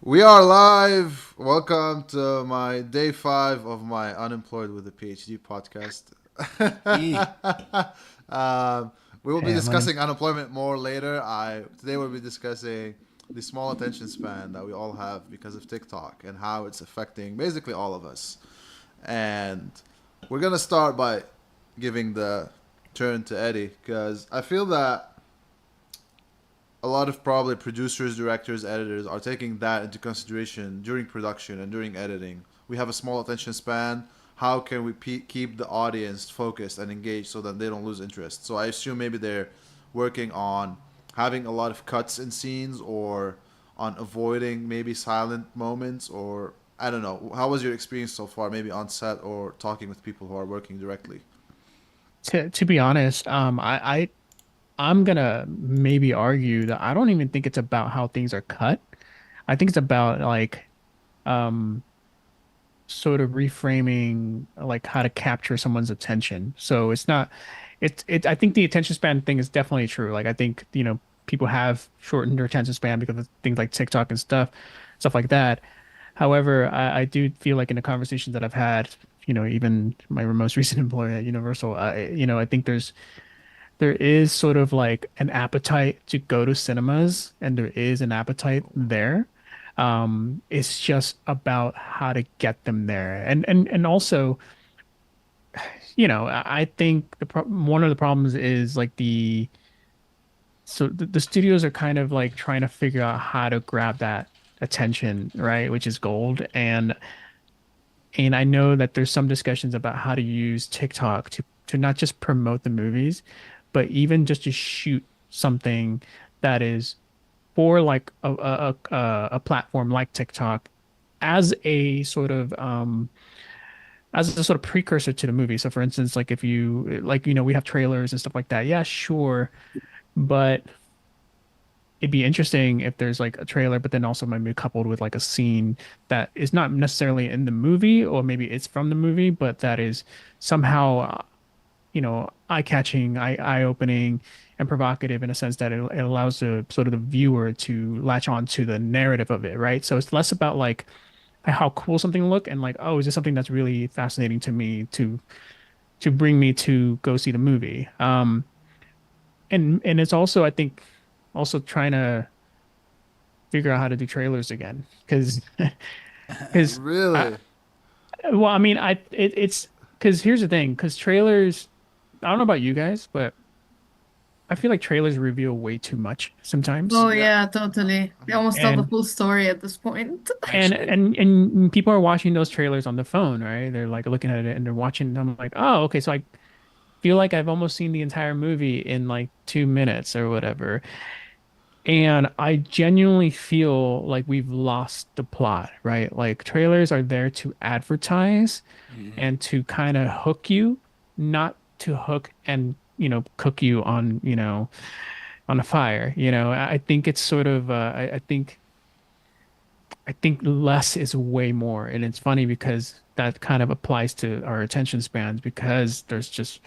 We are live. Welcome to my day 5 of my Unemployed with a PhD podcast. E. um, we will be Hey, I'm discussing unemployment more later. Today we'll be discussing the small attention span that we all have because of TikTok and how it's affecting basically all of us. And we're gonna start by giving the turn to Eddie because I feel that a lot of probably producers, directors, editors are taking that into consideration during production and during editing. We have a small attention span. How can we keep the audience focused and engaged so that they don't lose interest? So I assume maybe they're working on having a lot of cuts in scenes or on avoiding maybe silent moments or I don't know. How was your experience so far, maybe on set or talking with people who are working directly? to be honest, I'm gonna maybe argue that I don't even think it's about how things are cut. I think it's about um sort of reframing like how to capture someone's attention. So it's not I think the attention span thing is definitely true. Like I think, people have shortened their attention span because of things like TikTok and stuff like that. However, I do feel like in the conversations that I've had, even my most recent employer at Universal, I think there is sort of like an appetite to go to cinemas, and there is an appetite there. It's just about how to get them there, and also, I think one of the problems is like the studios are kind of like trying to figure out how to grab that attention, right? Which is gold, and I know that there's some discussions about how to use TikTok to not just promote the movies, but even just to shoot something that is for like a platform like TikTok as a sort of precursor to the movie. So for instance, like if you like, we have trailers and stuff like that. Yeah, sure. But it'd be interesting if there's like a trailer, but then also maybe coupled with like a scene that is not necessarily in the movie, or maybe it's from the movie, but that is somehow, eye-catching, eye-opening, and provocative in a sense that it allows the sort of the viewer to latch on to the narrative of it, right? So it's less about like how cool something look and like, oh, is this something that's really fascinating to me to bring me to go see the movie? And it's also, I think, also trying to figure out how to do trailers again because I Really? well, I mean, it's because here's the thing, because trailers, I don't know about you guys, but I feel like trailers reveal way too much sometimes. Mm, Oh Yeah. yeah, totally. They Mhm. almost tell the And full story at this point. and actually, and and people are watching those trailers on the phone, right? They're like looking at it and they're watching. I'm like, oh, okay. So I feel like I've almost seen the entire movie in like 2 minutes or whatever. And I genuinely feel like we've lost the plot, right? Like trailers are there to advertise mhm. and to kind of hook you, not to hook and, cook you on, on a fire. I think it's sort of, I think less is way more. And it's funny because that kind of applies to our attention spans because there's just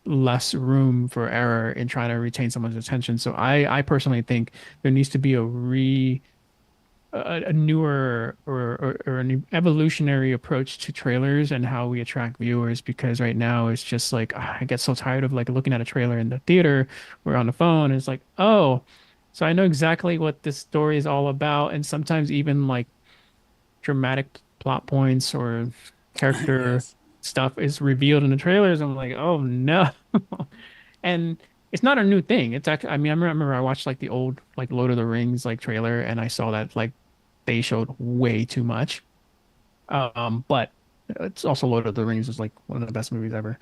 less room for error in trying to retain someone's attention. So I personally think there needs to be a newer or an evolutionary approach to trailers and how we attract viewers, because right now it's just like I get so tired of like looking at a trailer in the theater or on the phone. And it's like, oh, so I know exactly what this story is all about. And sometimes even like dramatic plot points or character Yes. stuff is revealed in the trailers. I'm like, oh no. And it's not a new thing. It's actually, I mean, I remember I watched like the old like Lord of the Rings like trailer, and I saw that like they showed way too much. But it's also Lord of the Rings is like one of the best movies ever.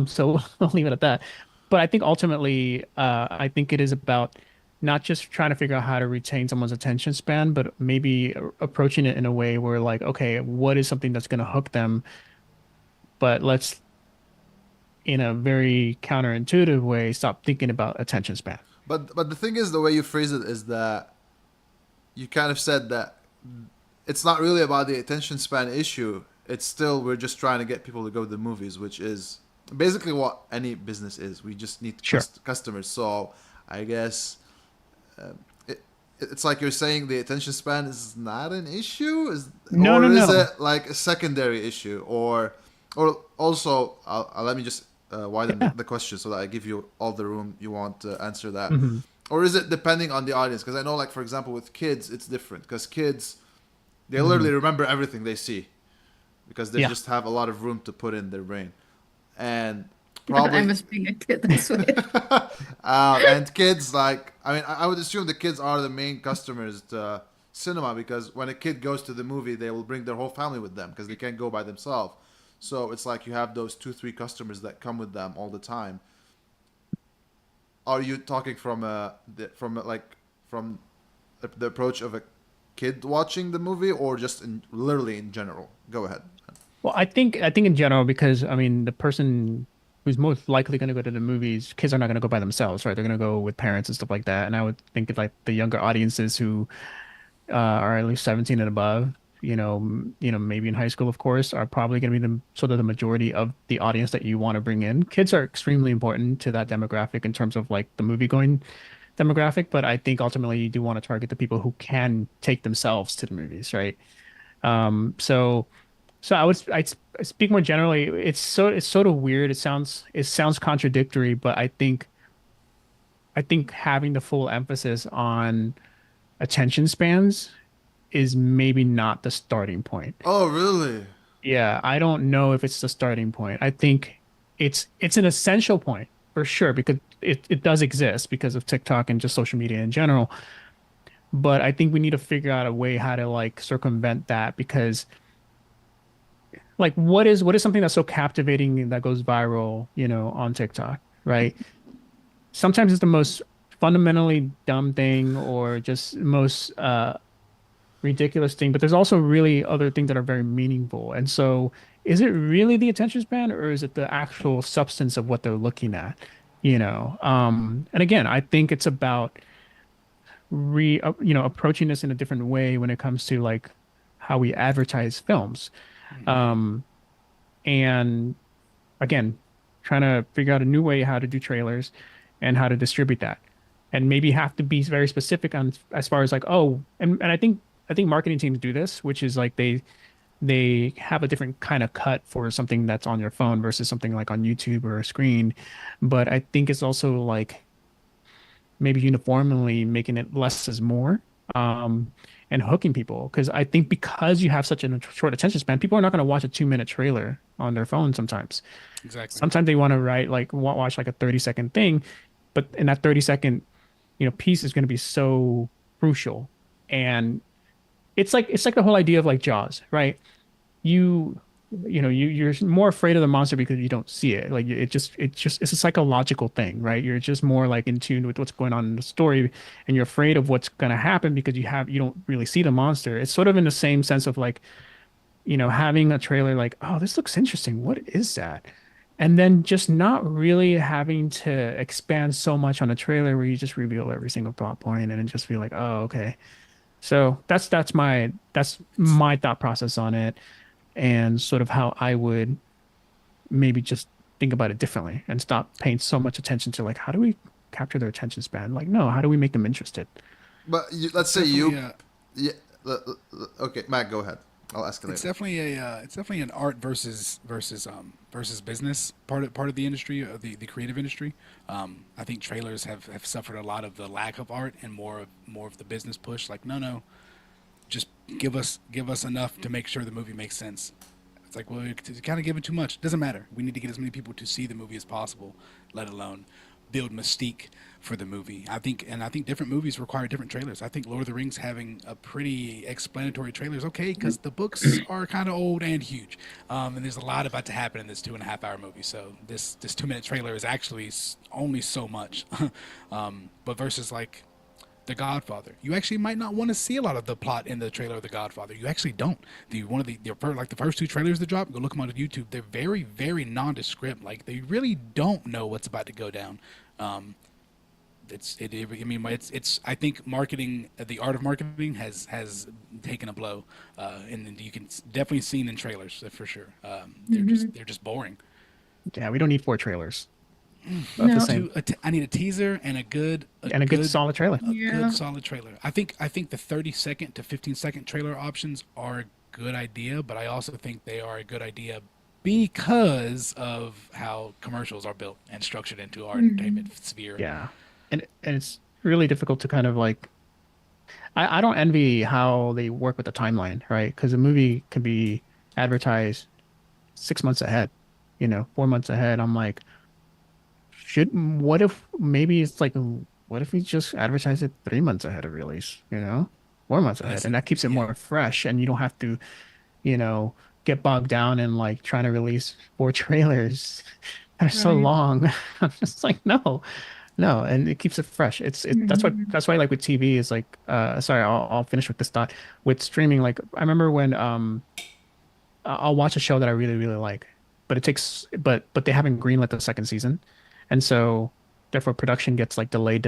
So I'll leave it at that. But I think ultimately, I think it is about not just trying to figure out how to retain someone's attention span, but maybe approaching it in a way where like, okay, what is something that's going to hook them? But let's, in a very counterintuitive way, stop thinking about attention span. But the thing is, the way you phrase it is that you kind of said that it's not really about the attention span issue. It's still we're just trying to get people to go to the movies, which is basically what any business is. We just need Sure. customers. So I guess it, it's like you're saying the attention span is not an issue, is No, no, or is no. it like a secondary issue, or also let me just widen Yeah. the question so that I give you all the room you want to answer that. Hmm. Or is it depending on the audience? Because I know, like for example, with kids, it's different because kids they Hmm. literally remember everything they see because they Yeah. just have a lot of room to put in their brain, and God, I probably miss being a kid, I swear. and kids like I would assume the kids are the main customers to cinema because when a kid goes to the movie, they will bring their whole family with them because they can't go by themselves. So it's like you have those two, three customers that come with them all the time. Are you talking from the approach of a kid watching the movie, or just literally in general? Go ahead. Well, I think in general, because I mean, the person who's most likely going to go to the movies, kids are not going to go by themselves, right? They're going to go with parents and stuff like that. And I would think of like the younger audiences who are at least 17 and above, maybe in high school, of course, are probably going to be the sort of the majority of the audience that you want to bring in. Kids are extremely important to that demographic in terms of like the movie going demographic, but I think ultimately you do want to target the people who can take themselves to the movies, right? So. So I speak more generally. It's sort of weird. It sounds contradictory, but I think having the full emphasis on attention spans is maybe not the starting point. Oh, really? Yeah, I don't know if it's the starting point. I think it's an essential point for sure because it does exist because of TikTok and just social media in general. But I think we need to figure out a way how to like circumvent that because like what is something that's so captivating that goes viral, on TikTok, right? Sometimes it's the most fundamentally dumb thing or just most ridiculous thing, but there's also really other things that are very meaningful. And so is it really the attention span or is it the actual substance of what they're looking at? And again, I think it's about approaching this in a different way when it comes to like how we advertise films. Um, and again, trying to figure out a new way how to do trailers and how to distribute that. And maybe have to be very specific on as far as like, oh, and I think marketing teams do this, which is like they have a different kind of cut for something that's on your phone versus something like on YouTube or a screen. But I think it's also like maybe uniformly making it less is more, um, and hooking people. Because I think because you have such a short attention span, people are not going to watch a 2-minute trailer on their phone sometimes. Exactly. Sometimes they want to write like watch like a 30-second thing, but in that 30-second, piece is going to be so crucial. And it's like the whole idea of like Jaws, right? You you're more afraid of the monster because you don't see it. Like it's a psychological thing, right? You're just more like in tune with what's going on in the story, and you're afraid of what's going to happen because you don't really see the monster. It's sort of in the same sense of like, having a trailer like, oh, this looks interesting. What is that? And then just not really having to expand so much on a trailer where you just reveal every single plot point and then just feel like, oh, okay. So that's my thought process on it and sort of how I would maybe just think about it differently and stop paying so much attention to like how do we capture their attention span? Like, no, how do we make them interested? But let's It's say definitely you, a yeah. Okay, Matt, go ahead. I'll ask you it's later. definitely a it's definitely an art versus business part of the industry, the creative industry. I think trailers have suffered a lot of the lack of art and more of the business push. Like no, just give us enough to make sure the movie makes sense. It's like, well, you're kind of giving too much. Doesn't matter. We need to get as many people to see the movie as possible, let alone build mystique for the movie. I think different movies require different trailers. I think Lord of the Rings having a pretty explanatory trailer is okay because the books are kind of old and huge, and there's a lot about to happen in this 2.5 hour movie. So this 2 minute trailer is actually only so much, but versus like the Godfather. You actually might not want to see a lot of the plot in the trailer of The Godfather. You actually don't. Like the first two trailers that drop, go look them on YouTube. They're very, very nondescript. Like they really don't know what's about to go down. Um, I mean, it's. I think marketing, the art of marketing, has taken a blow, and you can definitely see it in trailers for sure. They're just boring. Yeah, we don't need 4 trailers. of the No. same I need a teaser and and a good solid trailer. a good Yeah. solid trailer. I think the 30-second to 15-second trailer options are a good idea, but I also think they are a good idea because of how commercials are built and structured into our Mhm. entertainment sphere. Yeah, and it's really difficult to kind of like I don't envy how they work with the timeline, right? Because a movie can be advertised 6 months ahead, 4 months ahead. I'm like, what if maybe it's like, what if we just advertise it 3 months ahead of release, 4 months ahead, That's and that keeps it yeah. more fresh, and you don't have to, you know, get bogged down in like trying to release four trailers that are so Right. long. I'm just like, no, no, and it keeps it fresh. Mhm. That's why like with TV is like sorry, I'll finish with this thought. With streaming, like I remember when I'll watch a show that I really, really like, but it takes, but they haven't greenlit the second season, and so therefore production gets like delayed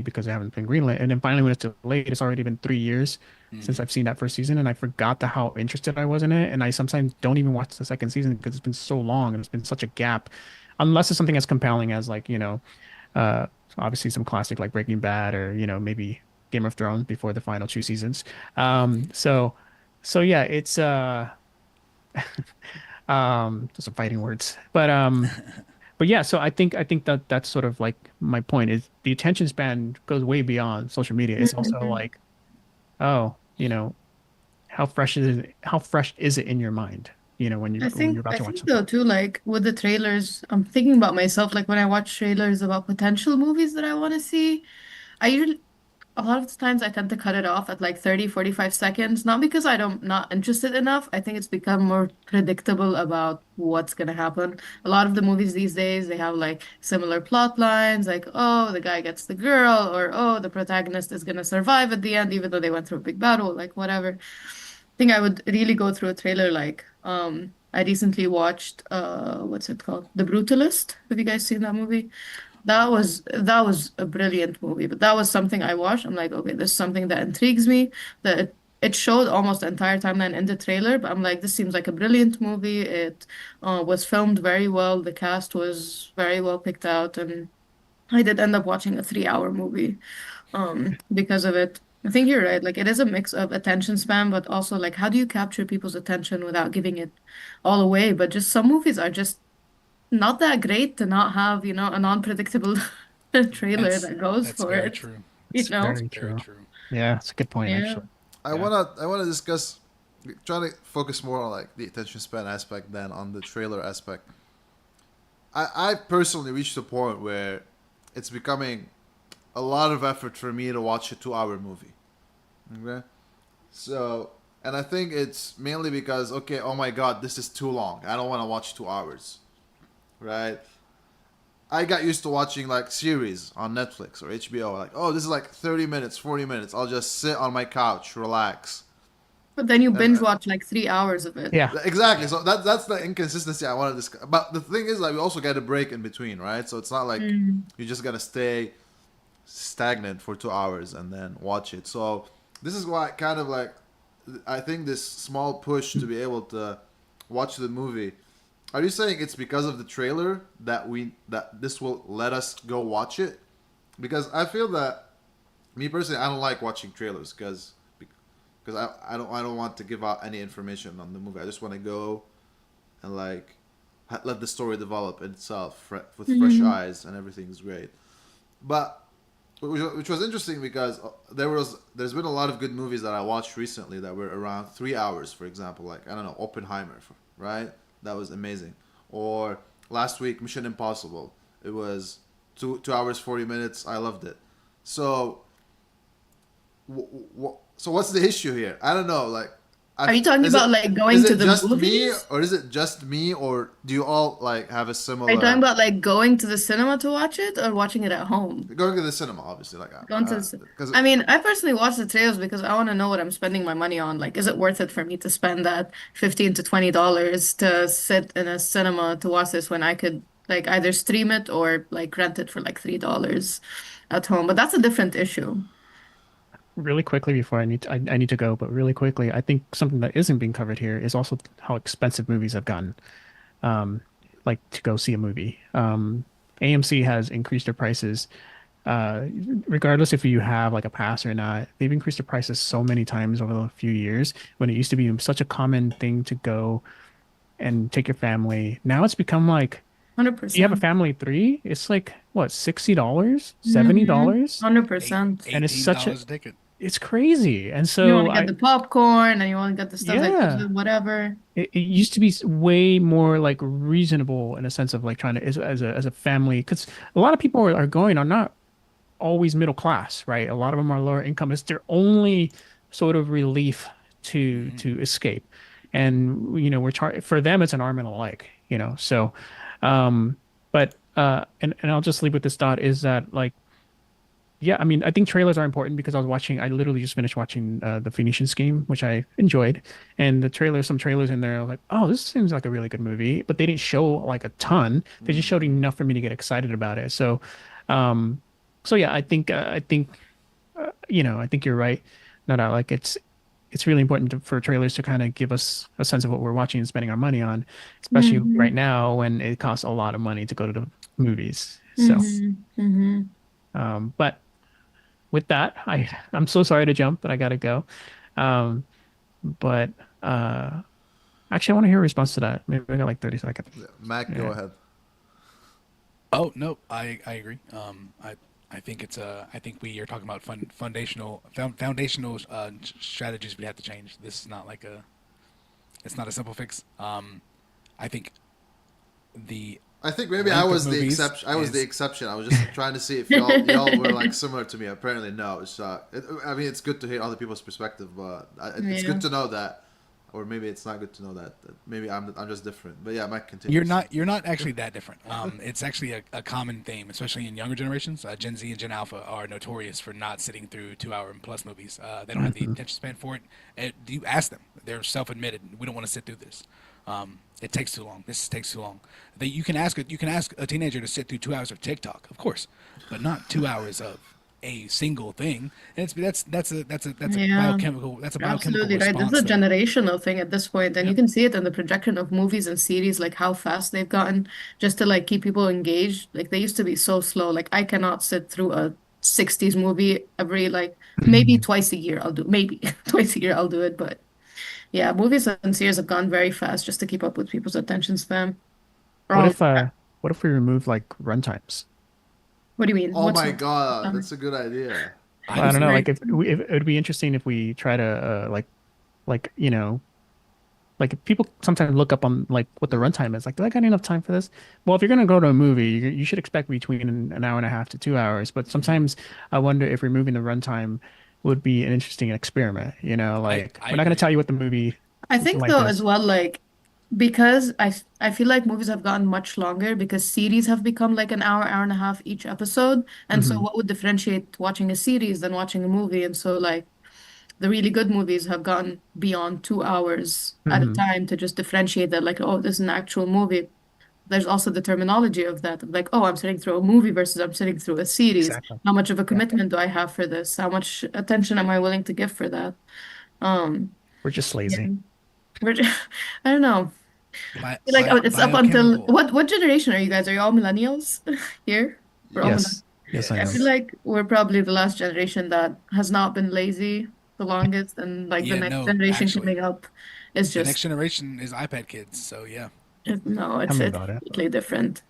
because they haven't been greenlit, and then finally when it's delayed, it's already been 3 years since Hmm. I've seen that first season, and I forgot how interested I was in it, and I sometimes don't even watch the second season because it's been so long and it's been such a gap, unless it's something as compelling as like uh, obviously some classic like Breaking Bad or maybe Game of Thrones before the final two seasons. So yeah, it's those are fighting words. But yeah, so I think that that's sort of like my point is the attention span goes way beyond social media. It's also Mhm. like, oh, how fresh is it in your mind, when you're about I to watch think something. though too, like with the trailers, I'm thinking about myself, like when I watch trailers about potential movies that I want to see, I usually a lot of the times I tend to cut it off at like 30, 45 seconds, not because I don't not interested enough. I think it's become more predictable about what's gonna happen. A lot of the movies these days, they have like similar plot lines, like, oh, the guy gets the girl, or oh, the protagonist is gonna survive at the end, even though they went through a big battle, like whatever. I think I would really go through a trailer like I recently watched what's it called? The Brutalist. Have you guys seen that movie? That was a brilliant movie, but that was something I watched. I'm like, okay, this is something that intrigues me. That it showed almost the entire timeline in the trailer, but I'm like, this seems like a brilliant movie. It was filmed very well. The cast was very well picked out, and I did end up watching a 3 hour movie because of it. I think you're right. Like it is a mix of attention span, but also like how do you capture people's attention without giving it all away? But just some movies are just not that great to not have, a non-predictable trailer That's that goes that's for very it, true. you It's know? That's very very true. true. Yeah, it's a good point Yeah. actually. I Yeah. wanna discuss, trying to focus more on like the attention span aspect than on the trailer aspect. I personally reached a point where it's becoming a lot of effort for me to watch a 2 hour movie. Okay, so and I think it's mainly because okay, oh my god, this is too long. I don't want to watch 2 hours, right? I got used to watching like series on Netflix or HBO. Like, oh, this is like 30 minutes, 40 minutes. I'll just sit on my couch, relax, But then you and binge watch like 3 hours of it. Yeah. exactly. Yeah. So that's the inconsistency I want to discuss. But the thing is, like, we also get a break in between, right? So it's not like Mm. you just gotta stay stagnant for 2 hours and then watch it. So this is why kind of like I think this small push to be able to watch the movie. Are you saying it's because of the trailer that this will let us go watch it? Because I feel that me personally, I don't like watching trailers because I don't want to give out any information on the movie. I just want to go and like let the story develop itself with fresh Mm. eyes and everything's great. But which was interesting because there's been a lot of good movies that I watched recently that were around 3 hours, for example, like I don't know Oppenheimer, right? That was amazing. Or last week Mission Impossible, it was 2 hours 40 minutes. I loved it. So so what's the issue here? I don't know. Like, Are you talking is it about like is going to it the just me movies? or is it just me or do you all like have a Are you talking similar about like going to the cinema to watch it or watching it at home? going to the cinema? Obviously, like Going to the, because I mean, I personally watch the trailers because I want to know what I'm spending my money on. Like, is it worth it for me to spend that 15 to $20 to sit in a cinema to watch this when I could like either stream it or like rent it for like $3 at home? But that's a different issue. Really quickly before I need to go, but really quickly, I think something that isn't being covered here is also how expensive movies have gotten. Um, like to go see a movie. AMC has increased their prices, uh, regardless if you have like a pass or not. They've increased the prices so many times over a few years when it used to be such a common thing to go and take your family. Now it's become like you have a 100%. family of three, it's like what, $60, Mm-hmm. $70? Eight 100%. And it's eighteen such a dollars a ticket. it's crazy. And You want so to get I the popcorn and you want to get the stuff that comes yeah. with whatever. It used to be way more like reasonable in a sense of like trying to as a family because a lot of people are going are not always middle class, right? A lot of them are lower income. It's their only sort of relief Hmm. to escape. And we're for them it's an arm and a leg, So but and I'll just leave with this thought is that like yeah, I mean, I think trailers are important because I literally just finished watching the Phoenician Scheme, which I enjoyed. And some trailers in there, I was like, oh, this seems like a really good movie. But they didn't show like a ton. They just showed enough for me to get excited about it. Um, so yeah, I think you're right. No doubt, like it's really important for trailers to kind of give us a sense of what we're watching and spending our money on, especially right Mm-hmm. now when it costs a lot of money to go to the movies. So, Mm-hmm. Mm-hmm. but with that, I'm so sorry to jump, but I gotta go. Um, but actually, I want to hear a response to that. Maybe I got like 30 seconds. Yeah, Mac, go Yeah. ahead. Oh no, I agree. I think I think we are talking about foundational strategies we have to change. This is not like a it's not a simple fix. I think the I think maybe I length of was the movies exception. I was the is exception. I was just trying to see if y'all were like similar to me. Apparently, no. I mean, it's good to hear other people's perspective, but it's Yeah. good to know that, or maybe it's not good to know that maybe I'm just different. But yeah, Mac you're continues. not actually that different. It's actually a common theme, especially in younger generations. Gen Z and Gen Alpha are notorious for not sitting through 2 hour and plus movies. They don't have the Mhm. attention span for it. You ask them; they're self-admitted. We don't want to sit through this. It takes too long. This takes too long. You can ask a teenager to sit through 2 hours of TikTok, of course, but not 2 hours of a single thing. And Yeah. that's a You're biochemical absolutely right. This is a response that generational thing at this point, and you yep. can see it in the projection of movies and series, like how fast they've gotten just to like keep people engaged. Like they used to be so slow. Like I cannot sit through a 60s movie every like maybe twice a year I'll do maybe twice a year I'll do it, but yeah, movies and series have gone very fast just to keep up with people's attention span. What Um, if uh what if we remove like runtimes? what do you mean? Oh What's my the god, that's a good idea. I Well, I I'm don't know. agree. Like sorry. if it would be interesting if we try to like like if people sometimes look up on like what the runtime is. Like, do I got enough time for this? Well, if you're gonna go to a movie, you should expect between an hour and a half to 2 hours. But Mhm. sometimes I wonder if removing the runtime would be an interesting experiment. Like I we're not gonna agree. tell you what the movie I think length though as is. well like because I feel like movies have gotten much longer because series have become like an hour, hour and a half each episode. And so Hmm. what would differentiate watching a series than watching a movie? And so like the really good movies have gone beyond 2 hours at a Hmm. time to just differentiate that like, oh, this is an actual movie. There's also the terminology of that, of like, oh, I'm sitting through a movie versus I'm sitting through a series. Exactly. How much of a Exactly. commitment do I have for this? How much attention am I willing to give for that? Um, We're just yeah. lazy. We're just, I don't know. Feel like oh, it's up until Biochemical. what generation are you guys? Are you all millennials here? We're all Yes. millennials. Yes. Yes, I I am. feel Yes. like we're probably the last generation that has not been lazy the longest, and like the Yeah, next no, generation actually. coming up is The next just generation is iPad kids, so yeah. no, Tell it's me it's about it. completely different.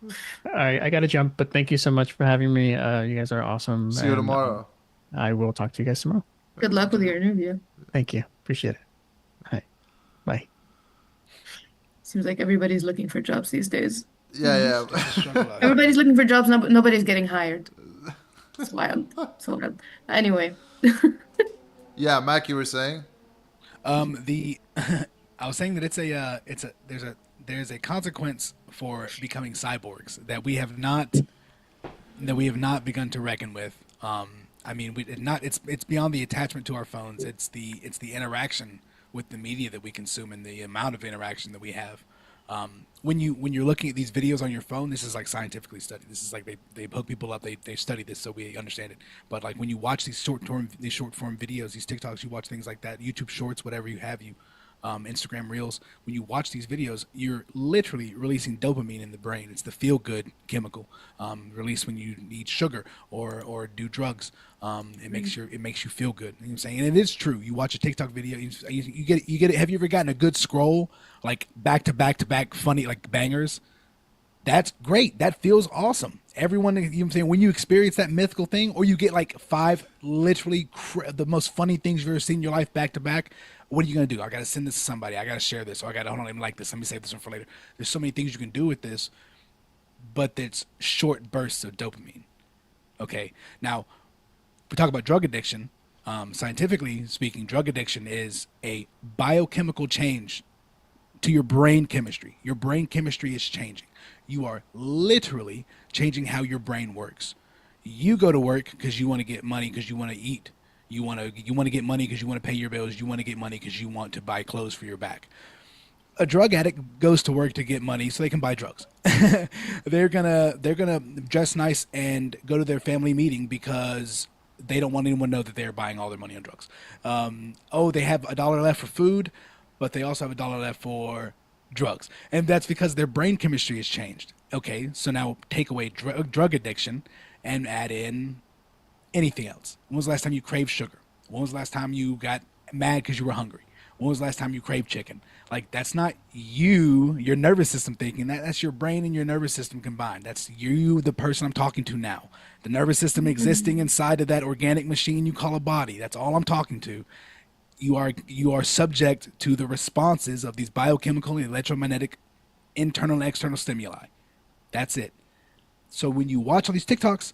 All right, I gotta jump, but thank you so much for having me. You guys are awesome, See you and tomorrow. I will talk to you guys tomorrow. Good luck with Enjoy. your interview. Thank you. Appreciate it. All right. Bye. Seems like everybody's looking for jobs these days. Mhm. Yeah, It's a struggle out yeah. here. Everybody's looking for jobs, no, nobody's getting hired. It's wild. It's wild. Anyway, Yeah, Mac, you were saying? The I was saying that it's a there's a consequence for becoming cyborgs that we have not begun to reckon with. I mean, it's beyond the attachment to our phones. It's the interaction with the media that we consume and the amount of interaction that we have. When you're looking at these videos on your phone, this is like scientifically studied. This is like they hook people up. They study this so we understand it. But like when you watch these short form videos, these TikToks, you watch things like that, YouTube Shorts, whatever you have, Instagram Reels. When you watch these videos, you're literally releasing dopamine in the brain. It's the feel good chemical released when you eat sugar or do drugs. It makes you feel good. You know what I'm saying? And it is true. You watch a TikTok video, you get it. Have you ever gotten a good scroll like back to back to back funny like bangers? That's great. That feels awesome. Everyone, you know what I'm saying, when you experience that mythical thing, or you get like five literally the most funny things you've ever seen in your life back to back, what are you gonna do? I gotta send this to somebody. I gotta share this. Or I gotta hold on, I didn't like this. Let me save this one for later. There's so many things you can do with this, but it's short bursts of dopamine. Okay, now we talk about drug addiction. Scientifically speaking, drug addiction is a biochemical change to your brain chemistry. Your brain chemistry is changing. You are literally changing how your brain works. You go to work because you want to get money because you want to eat. You want to get money because you want to pay your bills. You want to get money because you want to buy clothes for your back. A drug addict goes to work to get money so they can buy drugs. They're gonna dress nice and go to their family meeting because they don't want anyone to know that they're buying all their money on drugs. Oh, they have a dollar left for food, but they also have a dollar left for drugs, and that's because their brain chemistry has changed. Okay, so now take away drug addiction and add in anything else. When was the last time you craved sugar? When was the last time you got mad because you were hungry? When was the last time you craved chicken? Like that's not your nervous system thinking that. That's your brain and your nervous system combined. That's you, the person I'm talking to now. The nervous system existing inside of that organic machine you call a body. That's all I'm talking to. You are subject to the responses of these biochemical and electromagnetic internal and external stimuli. That's it. So when you watch all these TikToks,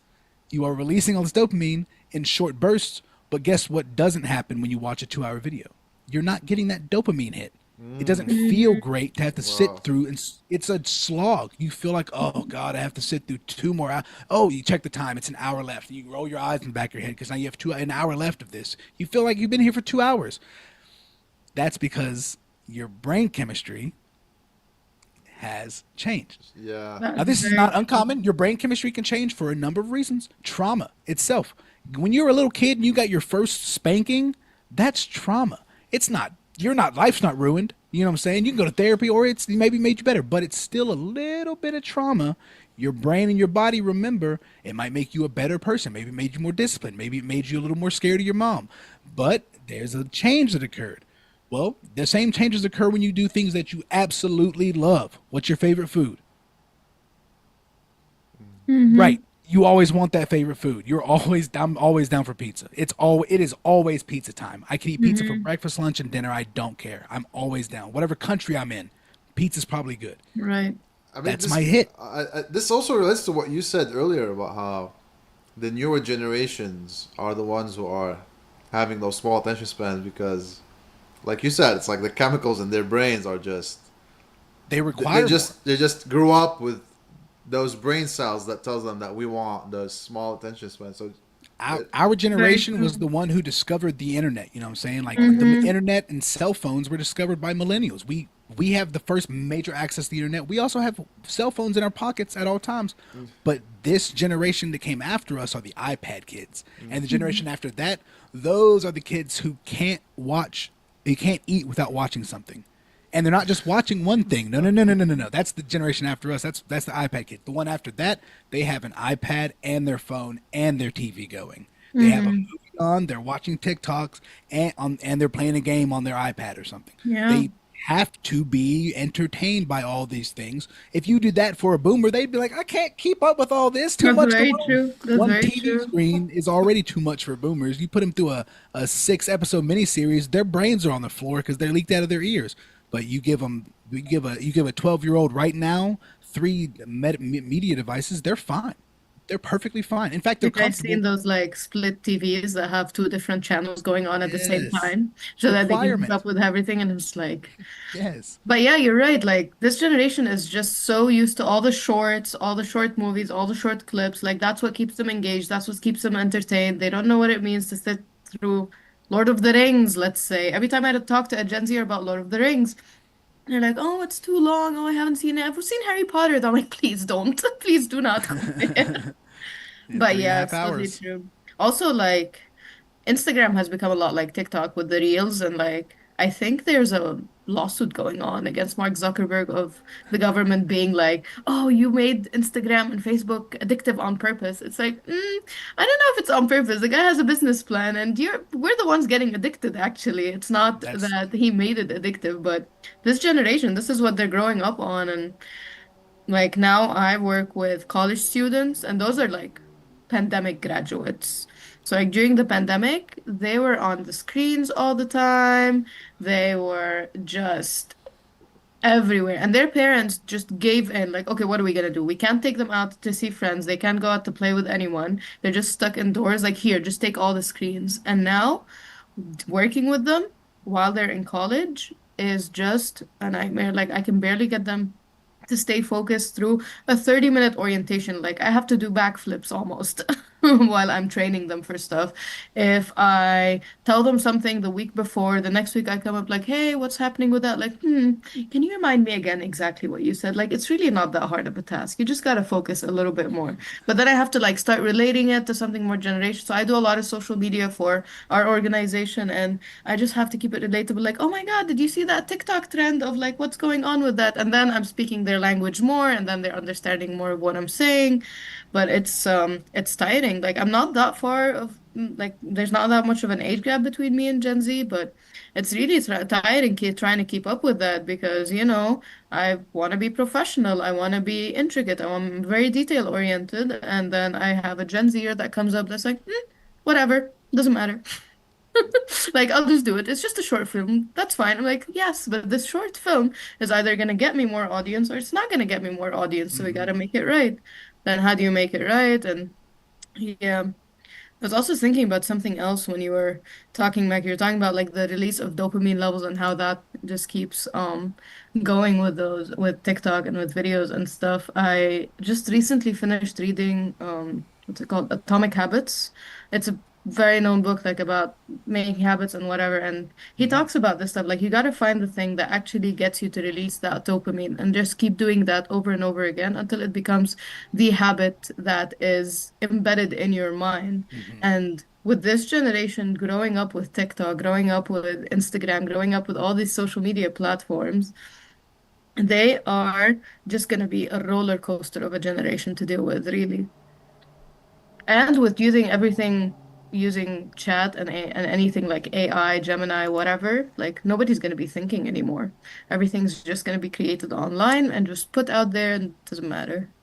you are releasing all this dopamine in short bursts, but guess what doesn't happen when you watch a 2 hour video? You're not getting that dopamine hit. It doesn't feel great to have to sit Wow. through, and it's a slog. You feel like, oh God, I have to sit through 2 more hours. Oh, you check the time; it's an hour left. You roll your eyes in the back of your head because now you have an hour left of this. You feel like you've been here for 2 hours. That's because your brain chemistry has changed. Yeah. Now, That's this is very not uncommon. Your brain chemistry can change for a number of reasons. Trauma itself. When you're a little kid and you got your first spanking, that's trauma. It's not, life's not ruined. You know what I'm saying? You can go to therapy or it's maybe made you better, but it's still a little bit of trauma. Your brain and your body remember it might make you a better person. Maybe it made you more disciplined. Maybe it made you a little more scared of your mom. But there's a change that occurred. Well, the same changes occur when you do things that you absolutely love. What's your favorite food? Right. You always want that favorite food. I'm always down for pizza. It is always pizza time. I can eat pizza for breakfast, lunch, and dinner. I don't care. I'm always down. Whatever country I'm in, pizza's probably good. right. I mean, That's this, my hit. this also relates to what you said earlier about how the newer generations are the ones who are having those small attention spans because, like you said, it's like the chemicals in their brains are just They they require just they just grew up with those brain cells that tells them that we want those small attention spans. So, our generation true. was the one who discovered the internet. You know what I'm saying? Like the internet and cell phones were discovered by millennials. We have the first major access to the internet. We also have cell phones in our pockets at all times. But this generation that came after us are the iPad kids. And the generation after that, those are the kids who can't watch, they can't eat without watching something. And they're not just watching one thing. No, no, no, no, no, no, no. That's the generation after us. That's the iPad kid. The one after that, they have an iPad and their phone and their TV going. They have a movie on. They're watching TikToks and they're playing a game on their iPad or something. Yeah. They have to be entertained by all these things. If you did that for a boomer, they'd be like, I can't keep up with all this. Too That's much very going on. true. That's One very TV true. screen is already too much for boomers. You put them through a 6 episode miniseries, their brains are on the floor because they're leaked out of their ears. But you give a 12-year-old right now three media devices, they're fine. They're perfectly fine. In fact, they're You guys seen comfortable. those like split TVs that have two different channels going on at the same Yes. time so that they can keep Requirement. up with everything? And it's like, Yes. but yeah, you're right. Like this generation is just so used to all the shorts, all the short movies, all the short clips. Like that's what keeps them engaged. That's what keeps them entertained. They don't know what it means to sit through Lord of the Rings, let's say. Every time I had to talk to a Gen Zer about Lord of the Rings, they're like, "Oh, it's too long. Oh, I haven't seen it. I've seen Harry Potter." I'm like, "Please don't. Please do not." Yeah, But three and a yeah, half it's totally hours. true. Also, like Instagram has become a lot like TikTok with the reels, and like I think there's a lawsuit going on against Mark Zuckerberg of the government being like, "Oh, you made Instagram and Facebook addictive on purpose." It's like, I don't know if it's on purpose. The guy has a business plan, and we're the ones getting addicted, actually. It's not That's that he made it addictive, but this generation, this is what they're growing up on. And like now I work with college students, and those are like pandemic graduates. So like during the pandemic, they were on the screens all the time. They were just everywhere. And their parents just gave in, like, okay, what are we gonna do? We can't take them out to see friends. They can't go out to play with anyone. They're just stuck indoors. Like, here, just take all the screens. And now working with them while they're in college is just a nightmare. Like, I can barely get them to stay focused through a 30-minute orientation. Like, I have to do backflips almost while I'm training them for stuff. If I tell them something the week before, the next week I come up like, hey, what's happening with that? Like, can you remind me again exactly what you said? Like, it's really not that hard of a task. You just gotta focus a little bit more. But then I have to like start relating it to something more generational. So I do a lot of social media for our organization, and I just have to keep it relatable. Like, oh my God, did you see that TikTok trend of like what's going on with that? And then I'm speaking their language more, and then they're understanding more of what I'm saying. But it's tiring. Like I'm not that far of like there's not that much of an age gap between me and Gen Z, but it's really tiring trying to keep up with that because, I want to be professional. I want to be intricate. I'm very detail oriented. And then I have a Gen Zer that comes up that's like, whatever, doesn't matter. Like, I'll just do it. It's just a short film. That's fine. I'm like, yes, but this short film is either going to get me more audience or it's not going to get me more audience. So we got to make it right. Then how do you make it right? And yeah. I was also thinking about something else when you were talking, Mac. You were talking about like the release of dopamine levels and how that just keeps going with those with TikTok and with videos and stuff. I just recently finished reading what's it called? Atomic Habits. It's a very known book like about making habits and whatever. And he mhm. talks about this stuff. Like you got to find the thing that actually gets you to release that dopamine and just keep doing that over and over again until it becomes the habit that is embedded in your mind. Mhm. And with this generation growing up with TikTok, growing up with Instagram, growing up with all these social media platforms, they are just going to be a roller coaster of a generation to deal with, really. And with using everything, using chat and anything like AI, Gemini, whatever, like nobody's going to be thinking anymore. Everything's just going to be created online and just put out there and it doesn't matter.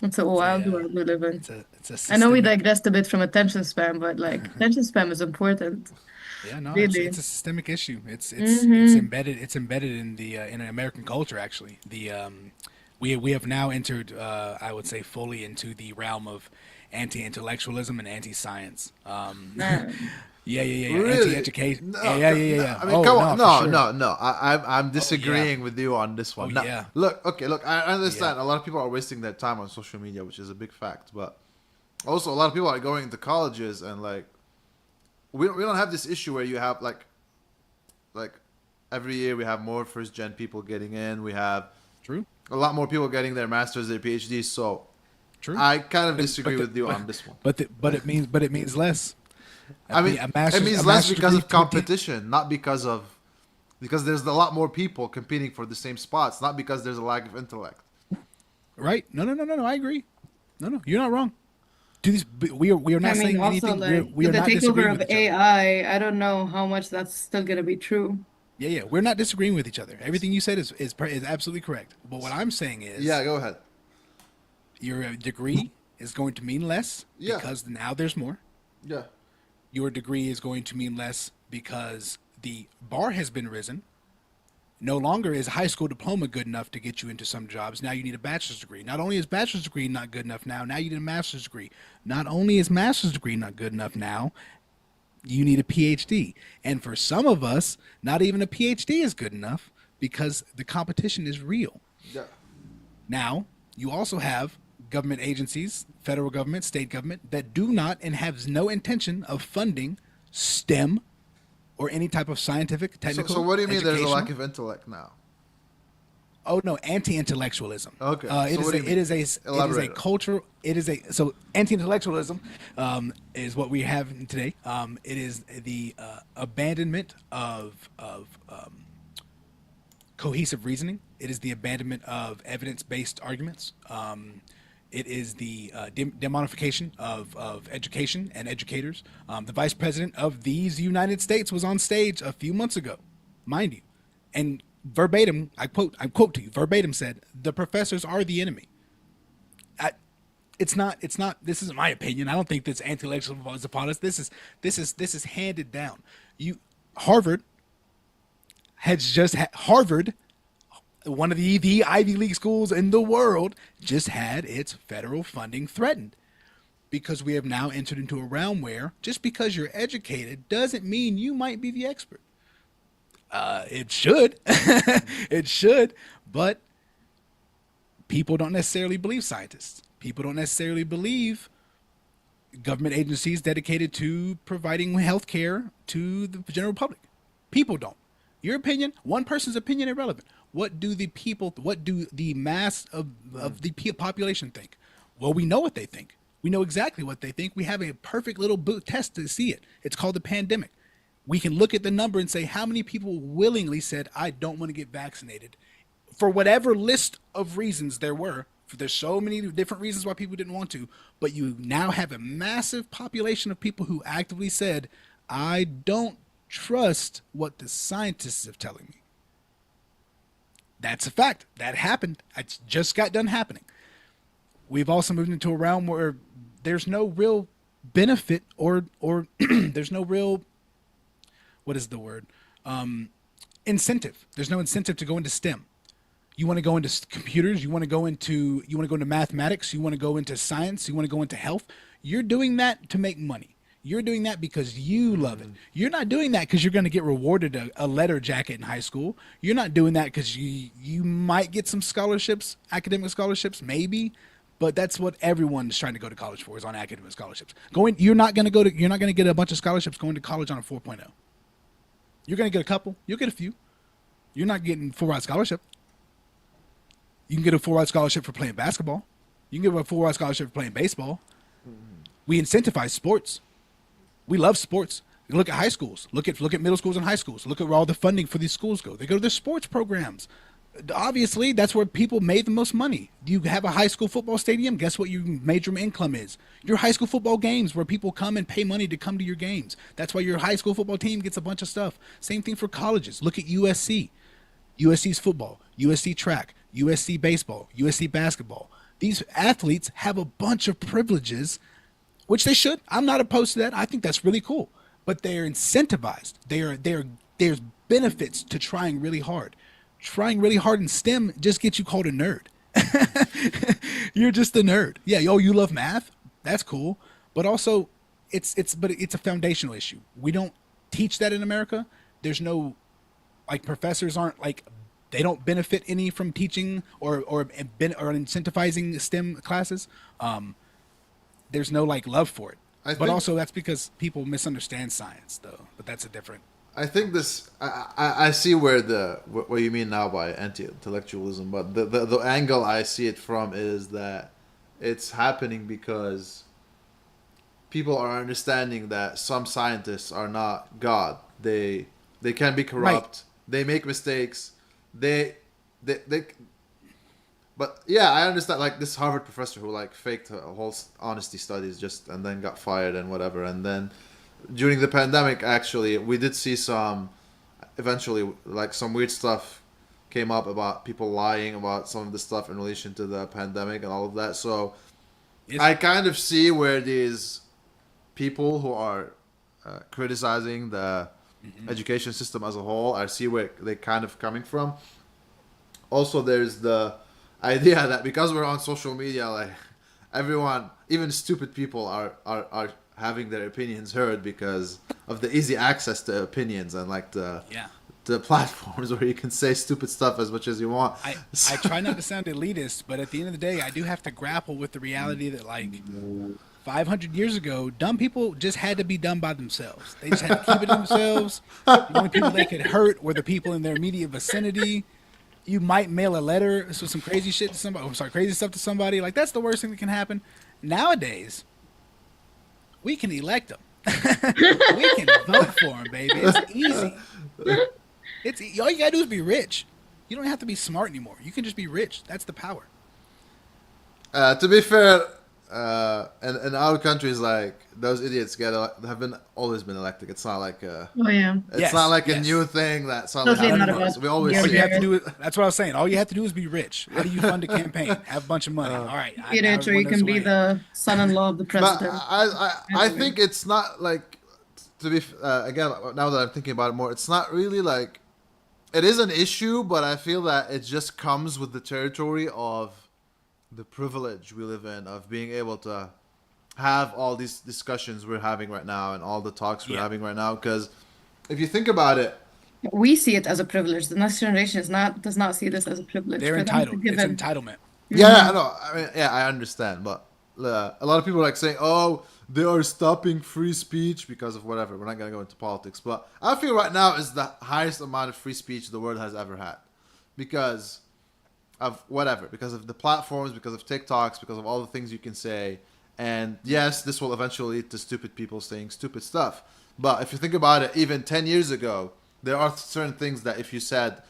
It's a It's a wild world we live in. it's a I know we systemic. digressed a bit from attention span, but like attention span is important, Yeah, no, absolutely. It's really. a systemic issue. It's Mm-hmm. embedded. It's embedded in the in American culture. Actually, we have now entered, I would say, fully into the realm of anti-intellectualism and anti-science. Man. Yeah, yeah, yeah, yeah. Really? Anti-education. Yeah, No, yeah, yeah, yeah, no, yeah. I mean, Oh come no, on. for No, sure. no, no. I'm Oh yeah. disagreeing with you on this Oh one. Now, yeah. look, okay, look. I Yeah. understand. A lot of people are wasting their time on social media, which is a big fact. But also, a lot of people are going to colleges and like we don't have this issue where you have like every year we have more first gen people getting in. We have True. a lot more people getting their masters, their PhDs. So True. I kind of But disagree with you on this one. but it means less. I mean, it A means less master's because degree of competition, not because there's a lot more people competing for the same spots, not because there's a lack of intellect. right? No, no, no, no, no. I agree. No, no, you're not wrong. Do this. We are I not mean, saying also anything. like We with are the not takeover disagreeing of with each other. AI, I don't know how much that's still gonna be true. Yeah, yeah. We're not disagreeing with each other. Everything you said is absolutely correct. But what I'm saying is Yeah, go ahead. your degree is going to mean less Yeah, because now there's more. yeah. Your degree is going to mean less because the bar has been risen. No longer is a high school diploma good enough to get you into some jobs. Now you need a bachelor's degree. Not only is bachelor's degree not good enough now you need a master's degree. Not only is master's degree not good enough now, you need a PhD. And for some of us, not even a PhD is good enough because the competition is real. Yeah. Now, you also have government agencies, federal government, state government, that do not and have no intention of funding STEM or any type of scientific, So technical, what do you mean there's a lack educational. of intellect now? Oh no, anti-intellectualism. Okay, It so is what do a, you it is mean? a it is a Elaborate. cultural. It is a so anti-intellectualism is what we have today. It is the abandonment of cohesive reasoning. It is the abandonment of evidence-based arguments. It is the demonification of education and educators. The vice president of these United States was on stage a few months ago, mind you, and verbatim, I quote to you, verbatim said, "The professors are the enemy." I, it's not. This isn't my opinion. I don't think this anti-intellectualism is upon us. This is handed down. You, Harvard Harvard, one of the Ivy League schools in the world, just had its federal funding threatened because we have now entered into a realm where just because you're educated doesn't mean you might be the expert. It should, it should, but people don't necessarily believe scientists. People don't necessarily believe government agencies dedicated to providing health care to the general public. People don't. Your opinion, one person's opinion, irrelevant. What do the people, what do the mass of the population think? Well, we know what they think. We know exactly what they think. We have a perfect little test to see it. It's called the pandemic. We can look at the number and say how many people willingly said, I don't want to get vaccinated for whatever list of reasons there were. There's so many different reasons why people didn't want to, but you now have a massive population of people who actively said, I don't trust what the scientists are telling me. That's a fact. That happened. It just got done happening. We've also moved into a realm where there's no real benefit or there's no real, what is the word? Incentive. There's no incentive to go into STEM. You want to go into computers, you want to go into mathematics, you want to go into science, you want to go into health. You're doing that to make money. You're doing that because you love it. You're not doing that because you're going to get rewarded a letter jacket in high school. You're not doing that because you might get some scholarships, academic scholarships, maybe, but that's what everyone's trying to go to college for, is on academic scholarships. You're not going to get a bunch of scholarships going to college on a 4.0. You're going to get a couple. You'll get a few. You're not getting full-ride scholarship. You can get a full-ride scholarship for playing basketball. You can get a full-ride scholarship for playing baseball. We incentivize sports. We love sports. Look at high schools. Look at middle schools and high schools. Look at where all the funding for these schools go. They go to their sports programs. Obviously, that's where people made the most money. You have a high school football stadium. Guess what your major income is? Your high school football games, where people come and pay money to come to your games. That's why your high school football team gets a bunch of stuff. Same thing for colleges. Look at USC. USC's football, USC track, USC baseball, USC basketball. These athletes have a bunch of privileges, which they should. I'm not opposed to that. I think that's really cool. But they're incentivized. There's benefits to trying really hard. Trying really hard in STEM just gets you called a nerd. You're just a nerd. Yeah, you love math. That's cool. But also, it's a foundational issue. We don't teach that in America. There's no, like, professors aren't like, they don't benefit any from teaching or incentivizing STEM classes. There's no like love for it. But also that's because people misunderstand science, though. But that's a different. I think this. I see what you mean now by anti-intellectualism, but the angle I see it from is that it's happening because people are understanding that some scientists are not God. They can be corrupt. Right. They make mistakes. They But yeah, I understand. Like this Harvard professor who like faked a whole honesty studies and then got fired and whatever. And then during the pandemic, actually, we did see eventually like some weird stuff came up about people lying about some of the stuff in relation to the pandemic and all of that. So I kind of see where these people who are criticizing the education system as a whole, I see where they're kind of coming from. Also, there's the idea that because we're on social media, like everyone, even stupid people are having their opinions heard because of the easy access to opinions and like the platforms where you can say stupid stuff as much as you want. I try not to sound elitist, but at the end of the day, I do have to grapple with the reality that like 500 years ago, dumb people just had to be dumb by themselves. They just had to keep it to themselves. The only people they could hurt were the people in their immediate vicinity. you might mail a letter with some crazy shit to somebody. I'm sorry, crazy stuff to somebody. Like that's the worst thing that can happen. Nowadays, we can elect them. We can vote for them, baby. It's easy. All you gotta do is be rich. You don't have to be smart anymore. You can just be rich. That's the power. To be fair, in our countries, like those idiots have been always been elected. It's not like Oh yeah. it's Yes, not like a yes. new thing that suddenly Totally not happened to us. about We always your All see you have to it. do is, that's what I was saying. All you have to do is be rich. How do you fund a campaign? Have a bunch of money. All right. Be Now rich, or everyone you knows can who I be am. the son-in-law of the But president. I think it's not like to be again now that I'm thinking about it more. It's not really like it is an issue, but I feel that it just comes with the territory of the privilege we live in of being able to have all these discussions we're having right now and all the talks we're Yeah. having right now. Because if you think about it, We see it as a privilege. The next generation does not see this as a privilege. They're For them, it's a entitled. It's given. entitlement. yeah, I know. I mean, yeah, I understand, but a lot of people are like saying, "Oh, they are stopping free speech because of whatever." We're not gonna go into politics, but I feel right now is the highest amount of free speech the world has ever had, because of whatever, because of the platforms, because of TikToks, because of all the things you can say. And yes, this will eventually lead to stupid people saying stupid stuff. But if you think about it, even 10 years ago, there are certain things that if you said,